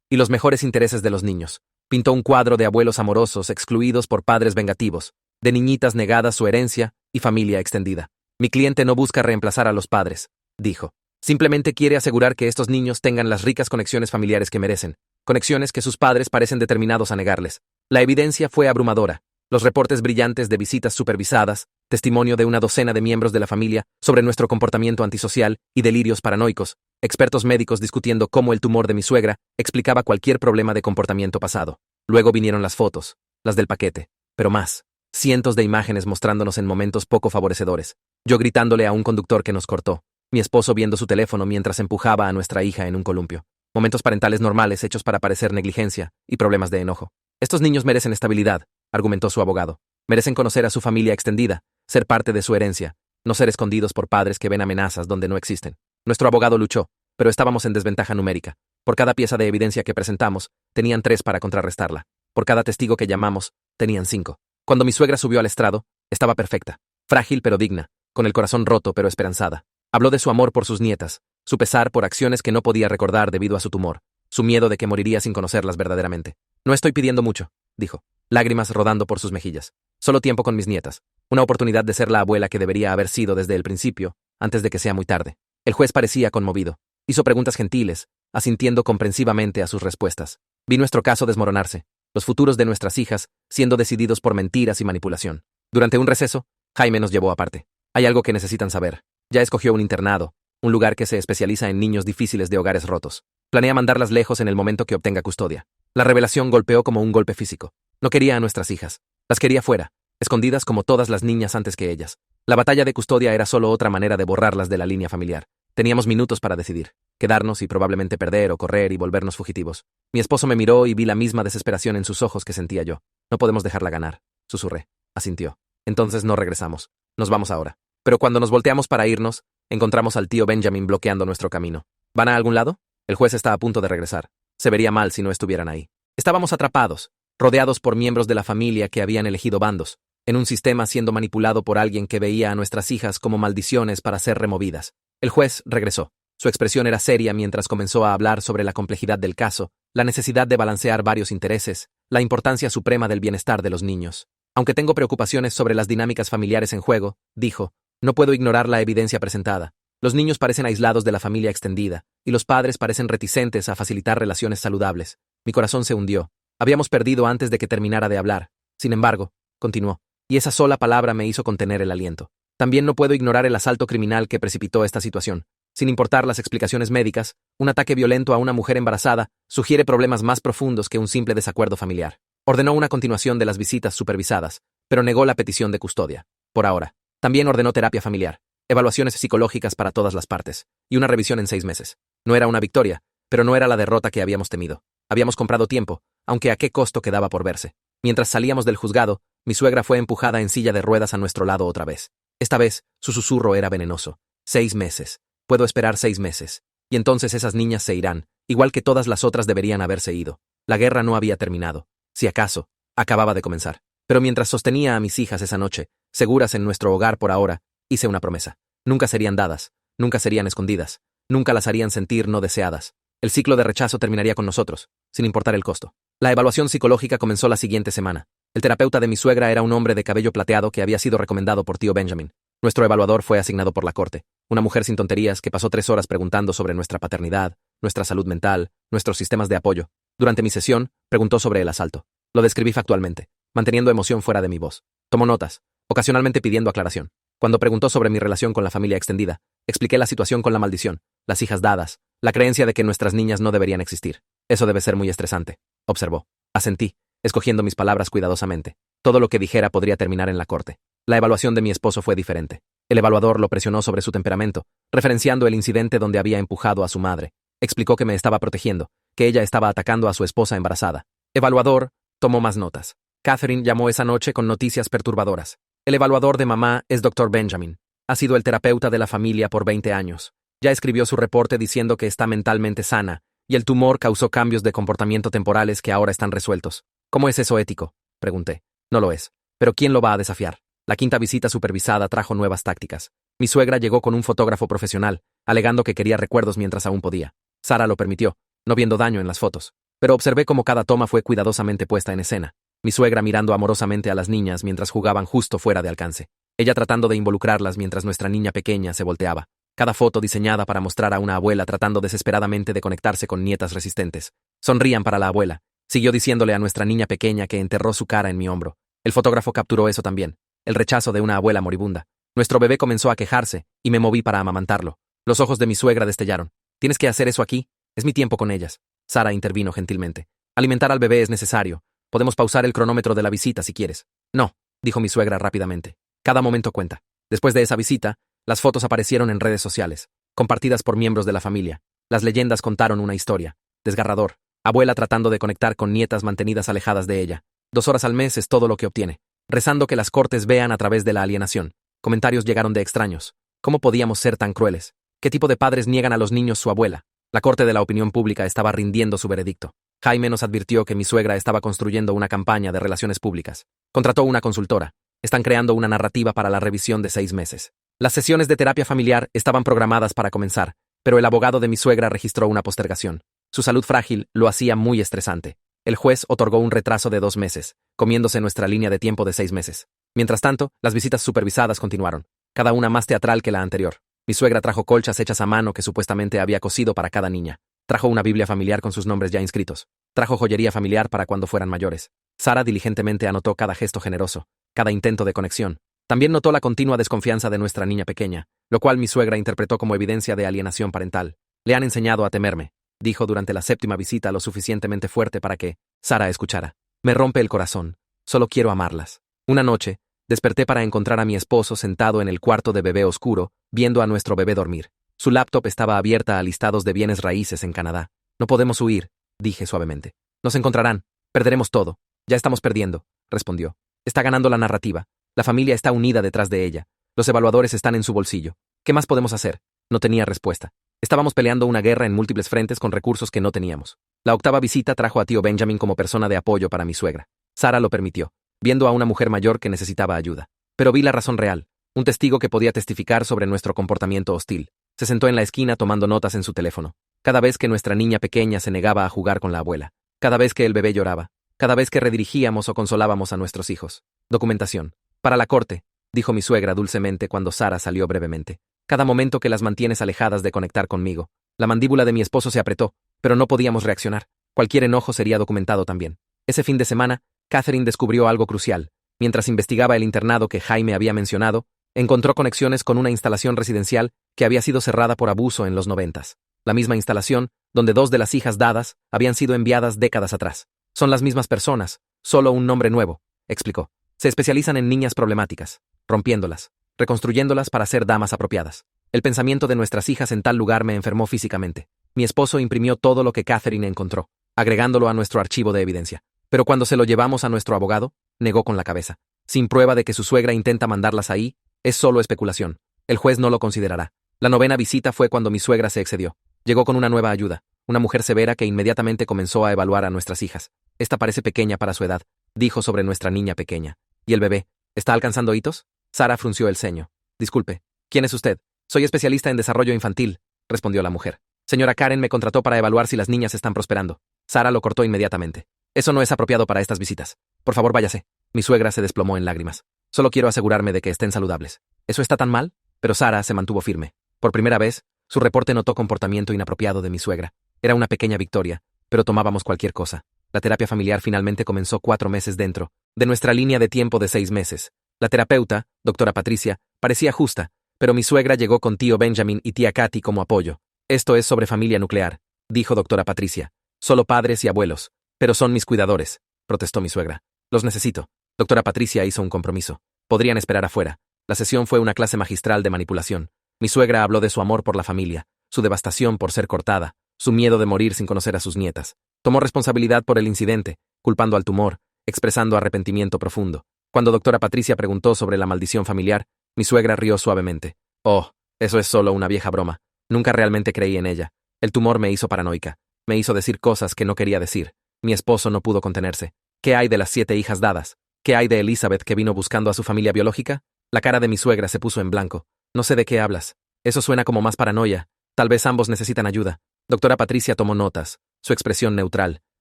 y los mejores intereses de los niños. Pintó un cuadro de abuelos amorosos excluidos por padres vengativos, de niñitas negadas su herencia y familia extendida. Mi cliente no busca reemplazar a los padres, dijo. Simplemente quiere asegurar que estos niños tengan las ricas conexiones familiares que merecen, conexiones que sus padres parecen determinados a negarles. La evidencia fue abrumadora. Los reportes brillantes de visitas supervisadas, testimonio de una docena de miembros de la familia sobre nuestro comportamiento antisocial y delirios paranoicos, expertos médicos discutiendo cómo el tumor de mi suegra explicaba cualquier problema de comportamiento pasado. Luego vinieron las fotos, las del paquete, pero más, cientos de imágenes mostrándonos en momentos poco favorecedores. Yo gritándole a un conductor que nos cortó. Mi esposo viendo su teléfono mientras empujaba a nuestra hija en un columpio. Momentos parentales normales hechos para parecer negligencia y problemas de enojo. Estos niños merecen estabilidad, argumentó su abogado. Merecen conocer a su familia extendida, ser parte de su herencia, no ser escondidos por padres que ven amenazas donde no existen. Nuestro abogado luchó, pero estábamos en desventaja numérica. Por cada pieza de evidencia que presentamos, tenían 3 para contrarrestarla. Por cada testigo que llamamos, tenían 5. Cuando mi suegra subió al estrado, estaba perfecta, frágil pero digna, con el corazón roto pero esperanzada. Habló de su amor por sus nietas, su pesar por acciones que no podía recordar debido a su tumor, su miedo de que moriría sin conocerlas verdaderamente. No estoy pidiendo mucho, dijo, lágrimas rodando por sus mejillas. Solo tiempo con mis nietas. Una oportunidad de ser la abuela que debería haber sido desde el principio, antes de que sea muy tarde. El juez parecía conmovido. Hizo preguntas gentiles, asintiendo comprensivamente a sus respuestas. Vi nuestro caso desmoronarse, los futuros de nuestras hijas siendo decididos por mentiras y manipulación. Durante un receso, Jaime nos llevó aparte. Hay algo que necesitan saber. Ya escogió un internado, un lugar que se especializa en niños difíciles de hogares rotos. Planea mandarlas lejos en el momento que obtenga custodia. La revelación golpeó como un golpe físico. No quería a nuestras hijas. Las quería fuera, escondidas como todas las niñas antes que ellas. La batalla de custodia era solo otra manera de borrarlas de la línea familiar. Teníamos minutos para decidir, quedarnos y probablemente perder o correr y volvernos fugitivos. Mi esposo me miró y vi la misma desesperación en sus ojos que sentía yo. No podemos dejarla ganar, susurré. Asintió. Entonces no regresamos. Nos vamos ahora. Pero cuando nos volteamos para irnos, encontramos al tío Benjamin bloqueando nuestro camino. ¿Van a algún lado? El juez está a punto de regresar. Se vería mal si no estuvieran ahí. Estábamos atrapados, rodeados por miembros de la familia que habían elegido bandos, en un sistema siendo manipulado por alguien que veía a nuestras hijas como maldiciones para ser removidas. El juez regresó. Su expresión era seria mientras comenzó a hablar sobre la complejidad del caso, la necesidad de balancear varios intereses, la importancia suprema del bienestar de los niños. Aunque tengo preocupaciones sobre las dinámicas familiares en juego, dijo, no puedo ignorar la evidencia presentada. Los niños parecen aislados de la familia extendida, y los padres parecen reticentes a facilitar relaciones saludables. Mi corazón se hundió. Habíamos perdido antes de que terminara de hablar. Sin embargo, continuó, y esa sola palabra me hizo contener el aliento. También no puedo ignorar el asalto criminal que precipitó esta situación. Sin importar las explicaciones médicas, un ataque violento a una mujer embarazada sugiere problemas más profundos que un simple desacuerdo familiar. Ordenó una continuación de las visitas supervisadas, pero negó la petición de custodia. Por ahora. También ordenó terapia familiar, evaluaciones psicológicas para todas las partes, y una revisión en 6 meses. No era una victoria, pero no era la derrota que habíamos temido. Habíamos comprado tiempo, aunque a qué costo quedaba por verse. Mientras salíamos del juzgado, mi suegra fue empujada en silla de ruedas a nuestro lado otra vez. Esta vez, su susurro era venenoso. 6 meses. Puedo esperar 6 meses. Y entonces esas niñas se irán, igual que todas las otras deberían haberse ido. La guerra no había terminado. Si acaso, acababa de comenzar. Pero mientras sostenía a mis hijas esa noche, seguras en nuestro hogar por ahora, hice una promesa. Nunca serían dadas, nunca serían escondidas, nunca las harían sentir no deseadas. El ciclo de rechazo terminaría con nosotros, sin importar el costo. La evaluación psicológica comenzó la siguiente semana. El terapeuta de mi suegra era un hombre de cabello plateado que había sido recomendado por tío Benjamin. Nuestro evaluador fue asignado por la corte, una mujer sin tonterías que pasó 3 horas preguntando sobre nuestra paternidad, nuestra salud mental, nuestros sistemas de apoyo. Durante mi sesión, preguntó sobre el asalto. Lo describí factualmente, manteniendo emoción fuera de mi voz. Tomó notas, ocasionalmente pidiendo aclaración. Cuando preguntó sobre mi relación con la familia extendida, expliqué la situación con la maldición, las hijas dadas, la creencia de que nuestras niñas no deberían existir. Eso debe ser muy estresante, observó. Asentí, escogiendo mis palabras cuidadosamente. Todo lo que dijera podría terminar en la corte. La evaluación de mi esposo fue diferente. El evaluador lo presionó sobre su temperamento, referenciando el incidente donde había empujado a su madre. Explicó que me estaba protegiendo, que ella estaba atacando a su esposa embarazada. Evaluador, tomó más notas. Catherine llamó esa noche con noticias perturbadoras. El evaluador de mamá es Dr. Benjamin. Ha sido el terapeuta de la familia por 20 años. Ya escribió su reporte diciendo que está mentalmente sana, y el tumor causó cambios de comportamiento temporales que ahora están resueltos. ¿Cómo es eso ético?, pregunté. No lo es. Pero ¿quién lo va a desafiar? La 5ª visita supervisada trajo nuevas tácticas. Mi suegra llegó con un fotógrafo profesional, alegando que quería recuerdos mientras aún podía. Sara lo permitió, no viendo daño en las fotos. Pero observé cómo cada toma fue cuidadosamente puesta en escena. Mi suegra mirando amorosamente a las niñas mientras jugaban justo fuera de alcance. Ella tratando de involucrarlas mientras nuestra niña pequeña se volteaba. Cada foto diseñada para mostrar a una abuela tratando desesperadamente de conectarse con nietas resistentes. Sonrían para la abuela. Siguió diciéndole a nuestra niña pequeña que enterró su cara en mi hombro. El fotógrafo capturó eso también. El rechazo de una abuela moribunda. Nuestro bebé comenzó a quejarse, y me moví para amamantarlo. Los ojos de mi suegra destellaron. ¿Tienes que hacer eso aquí? Es mi tiempo con ellas. Sara intervino gentilmente. Alimentar al bebé es necesario. Podemos pausar el cronómetro de la visita si quieres. No, dijo mi suegra rápidamente. Cada momento cuenta. Después de esa visita, las fotos aparecieron en redes sociales, compartidas por miembros de la familia. Las leyendas contaron una historia. Desgarrador. Abuela tratando de conectar con nietas mantenidas alejadas de ella. 2 horas al mes es todo lo que obtiene. Rezando que las cortes vean a través de la alienación. Comentarios llegaron de extraños. ¿Cómo podíamos ser tan crueles? ¿Qué tipo de padres niegan a los niños su abuela? La corte de la opinión pública estaba rindiendo su veredicto. Jaime nos advirtió que mi suegra estaba construyendo una campaña de relaciones públicas. Contrató una consultora. Están creando una narrativa para la revisión de 6 meses. Las sesiones de terapia familiar estaban programadas para comenzar, pero el abogado de mi suegra registró una postergación. Su salud frágil lo hacía muy estresante. El juez otorgó un retraso de 2 meses, comiéndose nuestra línea de tiempo de 6 meses. Mientras tanto, las visitas supervisadas continuaron, cada una más teatral que la anterior. Mi suegra trajo colchas hechas a mano que supuestamente había cosido para cada niña. Trajo una Biblia familiar con sus nombres ya inscritos. Trajo joyería familiar para cuando fueran mayores. Sara diligentemente anotó cada gesto generoso, cada intento de conexión. También notó la continua desconfianza de nuestra niña pequeña, lo cual mi suegra interpretó como evidencia de alienación parental. Le han enseñado a temerme, dijo durante la 7ª visita lo suficientemente fuerte para que Sara escuchara. Me rompe el corazón. Solo quiero amarlas. Una noche, desperté para encontrar a mi esposo sentado en el cuarto de bebé oscuro, viendo a nuestro bebé dormir. Su laptop estaba abierta a listados de bienes raíces en Canadá. No podemos huir, dije suavemente. Nos encontrarán. Perderemos todo. Ya estamos perdiendo, respondió. Está ganando la narrativa. La familia está unida detrás de ella. Los evaluadores están en su bolsillo. ¿Qué más podemos hacer? No tenía respuesta. Estábamos peleando una guerra en múltiples frentes con recursos que no teníamos. La 8ª visita trajo a tío Benjamin como persona de apoyo para mi suegra. Sara lo permitió, viendo a una mujer mayor que necesitaba ayuda. Pero vi la razón real, un testigo que podía testificar sobre nuestro comportamiento hostil. Se sentó en la esquina tomando notas en su teléfono. Cada vez que nuestra niña pequeña se negaba a jugar con la abuela. Cada vez que el bebé lloraba. Cada vez que redirigíamos o consolábamos a nuestros hijos. Documentación. Para la corte, dijo mi suegra dulcemente cuando Sara salió brevemente. Cada momento que las mantienes alejadas de conectar conmigo. La mandíbula de mi esposo se apretó, pero no podíamos reaccionar. Cualquier enojo sería documentado también. Ese fin de semana, Catherine descubrió algo crucial. Mientras investigaba el internado que Jaime había mencionado, encontró conexiones con una instalación residencial que había sido cerrada por abuso en los 90s. La misma instalación, donde 2 de las hijas dadas habían sido enviadas décadas atrás. Son las mismas personas, solo un nombre nuevo, explicó. Se especializan en niñas problemáticas, rompiéndolas, reconstruyéndolas para ser damas apropiadas. El pensamiento de nuestras hijas en tal lugar me enfermó físicamente. Mi esposo imprimió todo lo que Catherine encontró, agregándolo a nuestro archivo de evidencia. Pero cuando se lo llevamos a nuestro abogado, negó con la cabeza. Sin prueba de que su suegra intenta mandarlas ahí, es solo especulación. El juez no lo considerará. La 9ª visita fue cuando mi suegra se excedió. Llegó con una nueva ayuda, una mujer severa que inmediatamente comenzó a evaluar a nuestras hijas. Esta parece pequeña para su edad, dijo sobre nuestra niña pequeña. ¿Y el bebé? ¿Está alcanzando hitos? Sara frunció el ceño. Disculpe, ¿quién es usted? Soy especialista en desarrollo infantil, respondió la mujer. Señora Karen me contrató para evaluar si las niñas están prosperando. Sara lo cortó inmediatamente. Eso no es apropiado para estas visitas. Por favor, váyase. Mi suegra se desplomó en lágrimas. Solo quiero asegurarme de que estén saludables. ¿Eso está tan mal? Pero Sara se mantuvo firme. Por primera vez, su reporte notó comportamiento inapropiado de mi suegra. Era una pequeña victoria, pero tomábamos cualquier cosa. La terapia familiar finalmente comenzó 4 meses dentro de nuestra línea de tiempo de 6 meses. La terapeuta, doctora Patricia, parecía justa, pero mi suegra llegó con tío Benjamin y tía Katy como apoyo. Esto es sobre familia nuclear, dijo doctora Patricia. Solo padres y abuelos. Pero son mis cuidadores, protestó mi suegra. Los necesito. Doctora Patricia hizo un compromiso. Podrían esperar afuera. La sesión fue una clase magistral de manipulación. Mi suegra habló de su amor por la familia, su devastación por ser cortada, su miedo de morir sin conocer a sus nietas. Tomó responsabilidad por el incidente, culpando al tumor, expresando arrepentimiento profundo. Cuando doctora Patricia preguntó sobre la maldición familiar, mi suegra rió suavemente. Oh, eso es solo una vieja broma. Nunca realmente creí en ella. El tumor me hizo paranoica. Me hizo decir cosas que no quería decir. Mi esposo no pudo contenerse. ¿Qué hay de las 7 hijas dadas? ¿Qué hay de Elizabeth que vino buscando a su familia biológica? La cara de mi suegra se puso en blanco. No sé de qué hablas. Eso suena como más paranoia. Tal vez ambos necesitan ayuda. Doctora Patricia tomó notas, su expresión neutral.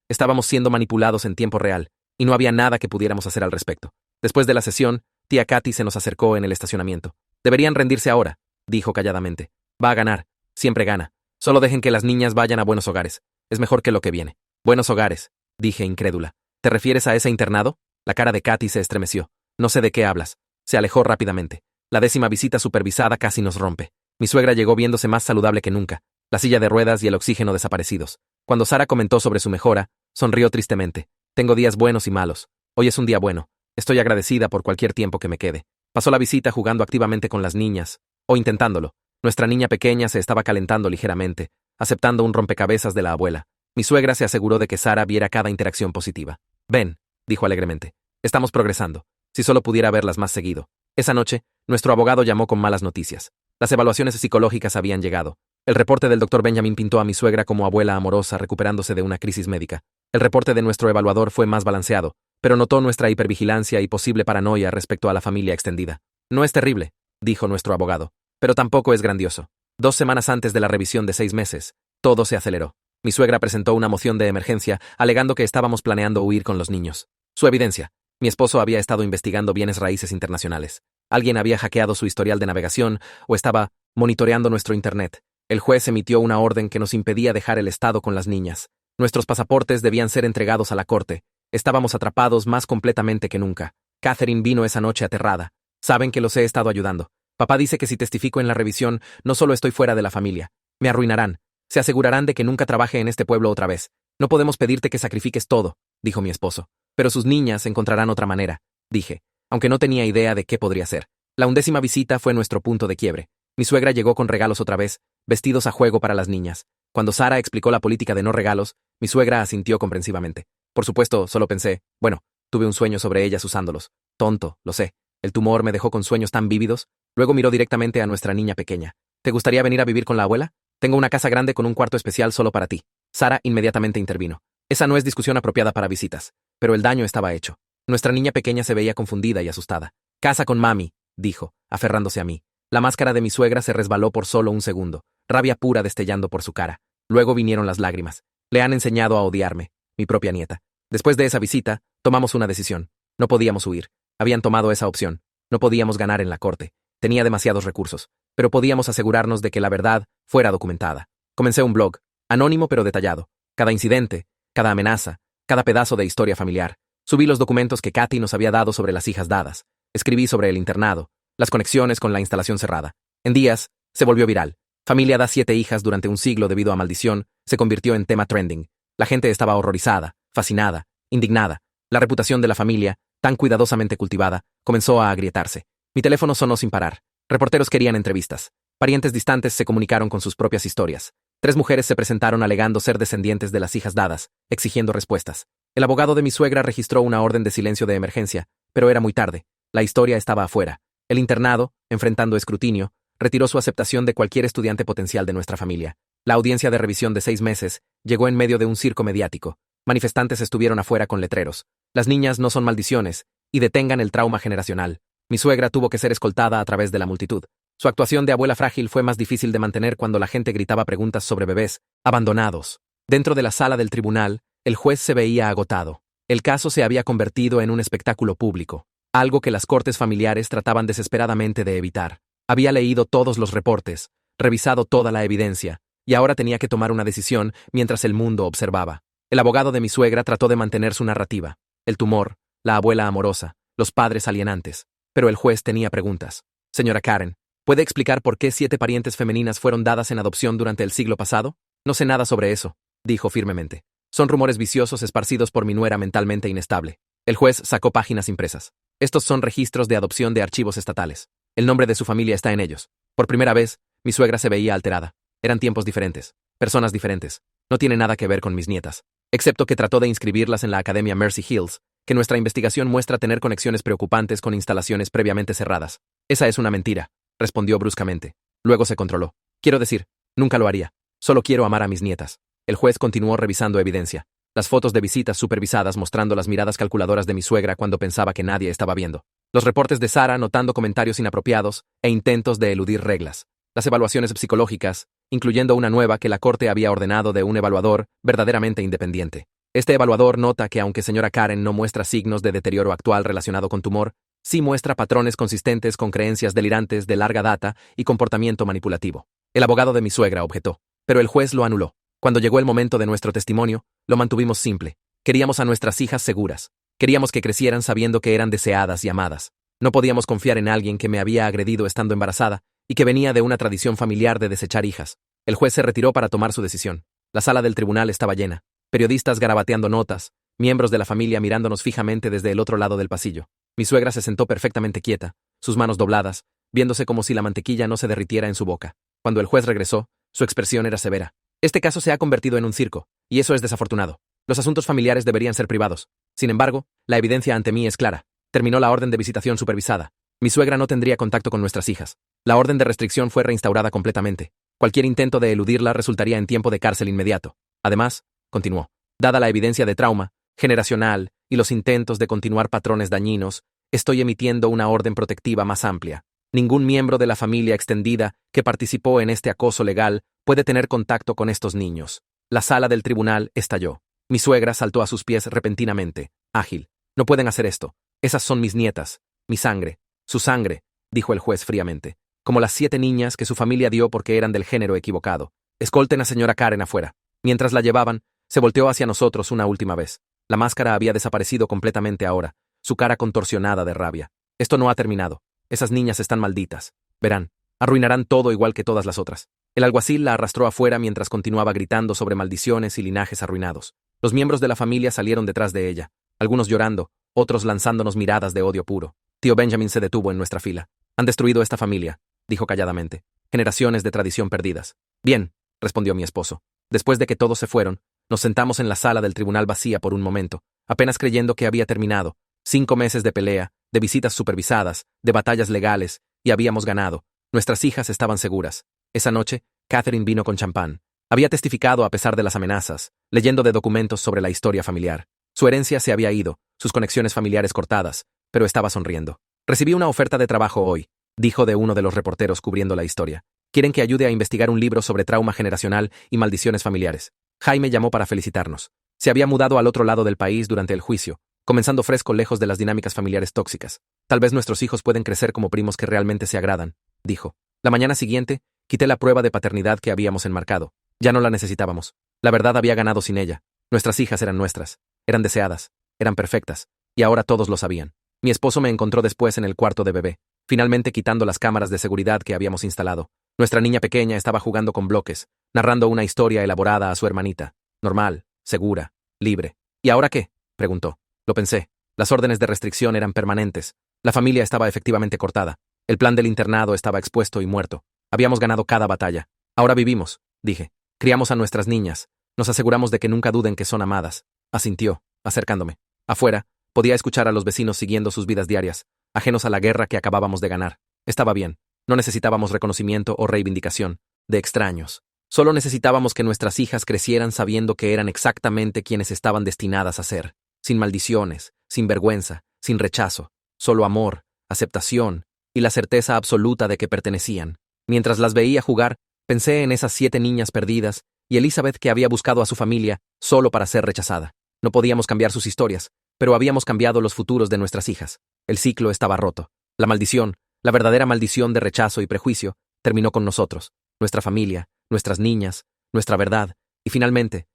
Estábamos siendo manipulados en tiempo real, y no había nada que pudiéramos hacer al respecto. Después de la sesión, tía Katy se nos acercó en el estacionamiento. Deberían rendirse ahora, dijo calladamente. Va a ganar. Siempre gana. Solo dejen que las niñas vayan a buenos hogares. Es mejor que lo que viene. Buenos hogares, dije incrédula. ¿Te refieres a ese internado? La cara de Katy se estremeció. No sé de qué hablas. Se alejó rápidamente. La 10ª visita supervisada casi nos rompe. Mi suegra llegó viéndose más saludable que nunca, la silla de ruedas y el oxígeno desaparecidos. Cuando Sara comentó sobre su mejora, sonrió tristemente. Tengo días buenos y malos. Hoy es un día bueno. Estoy agradecida por cualquier tiempo que me quede. Pasó la visita jugando activamente con las niñas, o intentándolo. Nuestra niña pequeña se estaba calentando ligeramente, aceptando un rompecabezas de la abuela. Mi suegra se aseguró de que Sara viera cada interacción positiva. Ven, dijo alegremente. Estamos progresando. Si solo pudiera verlas más seguido. Esa noche, nuestro abogado llamó con malas noticias. Las evaluaciones psicológicas habían llegado. El reporte del doctor Benjamin pintó a mi suegra como abuela amorosa recuperándose de una crisis médica. El reporte de nuestro evaluador fue más balanceado, pero notó nuestra hipervigilancia y posible paranoia respecto a la familia extendida. No es terrible, dijo nuestro abogado, pero tampoco es grandioso. 2 semanas antes de la revisión de 6 meses, todo se aceleró. Mi suegra presentó una moción de emergencia, alegando que estábamos planeando huir con los niños. Su evidencia. Mi esposo había estado investigando bienes raíces internacionales. Alguien había hackeado su historial de navegación o estaba monitoreando nuestro Internet. El juez emitió una orden que nos impedía dejar el estado con las niñas. Nuestros pasaportes debían ser entregados a la corte. Estábamos atrapados más completamente que nunca. Catherine vino esa noche aterrada. Saben que los he estado ayudando. Papá dice que si testifico en la revisión, no solo estoy fuera de la familia. Me arruinarán. Se asegurarán de que nunca trabaje en este pueblo otra vez. No podemos pedirte que sacrifiques todo, dijo mi esposo. Pero sus niñas encontrarán otra manera, dije, aunque no tenía idea de qué podría ser. La 11ª visita fue nuestro punto de quiebre. Mi suegra llegó con regalos otra vez, vestidos a juego para las niñas. Cuando Sara explicó la política de no regalos, mi suegra asintió comprensivamente. Por supuesto, solo pensé, bueno, tuve un sueño sobre ellas usándolos. Tonto, lo sé. El tumor me dejó con sueños tan vívidos. Luego miró directamente a nuestra niña pequeña. ¿Te gustaría venir a vivir con la abuela? Tengo una casa grande con un cuarto especial solo para ti. Sara inmediatamente intervino. Esa no es discusión apropiada para visitas. Pero el daño estaba hecho. Nuestra niña pequeña se veía confundida y asustada. Casa con mami, dijo, aferrándose a mí. La máscara de mi suegra se resbaló por solo un segundo, rabia pura destellando por su cara. Luego vinieron las lágrimas. Le han enseñado a odiarme, mi propia nieta. Después de esa visita, tomamos una decisión. No podíamos huir. Habían tomado esa opción. No podíamos ganar en la corte. Tenía demasiados recursos. Pero podíamos asegurarnos de que la verdad fuera documentada. Comencé un blog, anónimo pero detallado. Cada incidente, cada amenaza, cada pedazo de historia familiar. Subí los documentos que Katy nos había dado sobre las hijas dadas. Escribí sobre el internado, las conexiones con la instalación cerrada. En días, se volvió viral. Familia da 7 hijas durante un siglo debido a maldición, se convirtió en tema trending. La gente estaba horrorizada, fascinada, indignada. La reputación de la familia, tan cuidadosamente cultivada, comenzó a agrietarse. Mi teléfono sonó sin parar. Reporteros querían entrevistas. Parientes distantes se comunicaron con sus propias historias. 3 mujeres se presentaron alegando ser descendientes de las hijas dadas, exigiendo respuestas. El abogado de mi suegra registró una orden de silencio de emergencia, pero era muy tarde. La historia estaba afuera. El internado, enfrentando escrutinio, retiró su aceptación de cualquier estudiante potencial de nuestra familia. La audiencia de revisión de 6 meses llegó en medio de un circo mediático. Manifestantes estuvieron afuera con letreros. Las niñas no son maldiciones, y detengan el trauma generacional. Mi suegra tuvo que ser escoltada a través de la multitud. Su actuación de abuela frágil fue más difícil de mantener cuando la gente gritaba preguntas sobre bebés abandonados. Dentro de la sala del tribunal, el juez se veía agotado. El caso se había convertido en un espectáculo público, algo que las cortes familiares trataban desesperadamente de evitar. Había leído todos los reportes, revisado toda la evidencia, y ahora tenía que tomar una decisión mientras el mundo observaba. El abogado de mi suegra trató de mantener su narrativa. El tumor, la abuela amorosa, los padres alienantes. Pero el juez tenía preguntas. Señora Karen, ¿puede explicar por qué 7 parientes femeninas fueron dadas en adopción durante el siglo pasado? No sé nada sobre eso, dijo firmemente. Son rumores viciosos esparcidos por mi nuera mentalmente inestable. El juez sacó páginas impresas. Estos son registros de adopción de archivos estatales. El nombre de su familia está en ellos. Por primera vez, mi suegra se veía alterada. Eran tiempos diferentes, personas diferentes. No tiene nada que ver con mis nietas. Excepto que trató de inscribirlas en la Academia Mercy Hills, que nuestra investigación muestra tener conexiones preocupantes con instalaciones previamente cerradas. Esa es una mentira, respondió bruscamente. Luego se controló. Quiero decir, nunca lo haría. Solo quiero amar a mis nietas. El juez continuó revisando evidencia. Las fotos de visitas supervisadas mostrando las miradas calculadoras de mi suegra cuando pensaba que nadie estaba viendo. Los reportes de Sara notando comentarios inapropiados e intentos de eludir reglas. Las evaluaciones psicológicas, incluyendo una nueva que la corte había ordenado de un evaluador verdaderamente independiente. Este evaluador nota que aunque señora Karen no muestra signos de deterioro actual relacionado con tumor, sí muestra patrones consistentes con creencias delirantes de larga data y comportamiento manipulativo. El abogado de mi suegra objetó, pero el juez lo anuló. Cuando llegó el momento de nuestro testimonio, lo mantuvimos simple. Queríamos a nuestras hijas seguras. Queríamos que crecieran sabiendo que eran deseadas y amadas. No podíamos confiar en alguien que me había agredido estando embarazada y que venía de una tradición familiar de desechar hijas. El juez se retiró para tomar su decisión. La sala del tribunal estaba llena. Periodistas garabateando notas, miembros de la familia mirándonos fijamente desde el otro lado del pasillo. Mi suegra se sentó perfectamente quieta, sus manos dobladas, viéndose como si la mantequilla no se derritiera en su boca. Cuando el juez regresó, su expresión era severa. Este caso se ha convertido en un circo, y eso es desafortunado. Los asuntos familiares deberían ser privados. Sin embargo, la evidencia ante mí es clara. Terminó la orden de visitación supervisada. Mi suegra no tendría contacto con nuestras hijas. La orden de restricción fue reinstaurada completamente. Cualquier intento de eludirla resultaría en tiempo de cárcel inmediato. Además, continuó, dada la evidencia de trauma generacional y los intentos de continuar patrones dañinos, estoy emitiendo una orden protectiva más amplia. Ningún miembro de la familia extendida que participó en este acoso legal puede tener contacto con estos niños. La sala del tribunal estalló. Mi suegra saltó a sus pies repentinamente, ágil. No pueden hacer esto. Esas son mis nietas. Mi sangre. Su sangre, dijo el juez fríamente. Como las 7 niñas que su familia dio porque eran del género equivocado. Escolten a señora Karen afuera. Mientras la llevaban, se volteó hacia nosotros una última vez. La máscara había desaparecido completamente ahora, su cara contorsionada de rabia. Esto no ha terminado. Esas niñas están malditas. Verán, arruinarán todo igual que todas las otras. El alguacil la arrastró afuera mientras continuaba gritando sobre maldiciones y linajes arruinados. Los miembros de la familia salieron detrás de ella, algunos llorando, otros lanzándonos miradas de odio puro. Tío Benjamin se detuvo en nuestra fila. Han destruido esta familia, dijo calladamente. Generaciones de tradición perdidas. Bien, respondió mi esposo. Después de que todos se fueron, nos sentamos en la sala del tribunal vacía por un momento, apenas creyendo que había terminado. 5 meses de pelea, de visitas supervisadas, de batallas legales, y habíamos ganado. Nuestras hijas estaban seguras. Esa noche, Catherine vino con champán. Había testificado a pesar de las amenazas, leyendo de documentos sobre la historia familiar. Su herencia se había ido, sus conexiones familiares cortadas, pero estaba sonriendo. Recibí una oferta de trabajo hoy, dijo de uno de los reporteros cubriendo la historia. Quieren que ayude a investigar un libro sobre trauma generacional y maldiciones familiares. Jaime llamó para felicitarnos. Se había mudado al otro lado del país durante el juicio, comenzando fresco lejos de las dinámicas familiares tóxicas. Tal vez nuestros hijos pueden crecer como primos que realmente se agradan, dijo. La mañana siguiente, quité la prueba de paternidad que habíamos enmarcado. Ya no la necesitábamos. La verdad había ganado sin ella. Nuestras hijas eran nuestras. Eran deseadas. Eran perfectas. Y ahora todos lo sabían. Mi esposo me encontró después en el cuarto de bebé, finalmente quitando las cámaras de seguridad que habíamos instalado. Nuestra niña pequeña estaba jugando con bloques, narrando una historia elaborada a su hermanita. Normal, segura, libre. ¿Y ahora qué?, preguntó. Lo pensé. Las órdenes de restricción eran permanentes. La familia estaba efectivamente cortada. El plan del internado estaba expuesto y muerto. Habíamos ganado cada batalla. Ahora vivimos, dije. Criamos a nuestras niñas. Nos aseguramos de que nunca duden que son amadas. Asintió, acercándome. Afuera, podía escuchar a los vecinos siguiendo sus vidas diarias, ajenos a la guerra que acabábamos de ganar. Estaba bien. No necesitábamos reconocimiento o reivindicación de extraños. Solo necesitábamos que nuestras hijas crecieran sabiendo que eran exactamente quienes estaban destinadas a ser. Sin maldiciones, sin vergüenza, sin rechazo. Solo amor, aceptación y la certeza absoluta de que pertenecían. Mientras las veía jugar, pensé en esas 7 niñas perdidas y Elizabeth que había buscado a su familia solo para ser rechazada. No podíamos cambiar sus historias, pero habíamos cambiado los futuros de nuestras hijas. El ciclo estaba roto. La maldición, la verdadera maldición de rechazo y prejuicio, terminó con nosotros, nuestra familia, nuestras niñas, nuestra verdad y finalmente,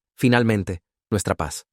nuestra paz.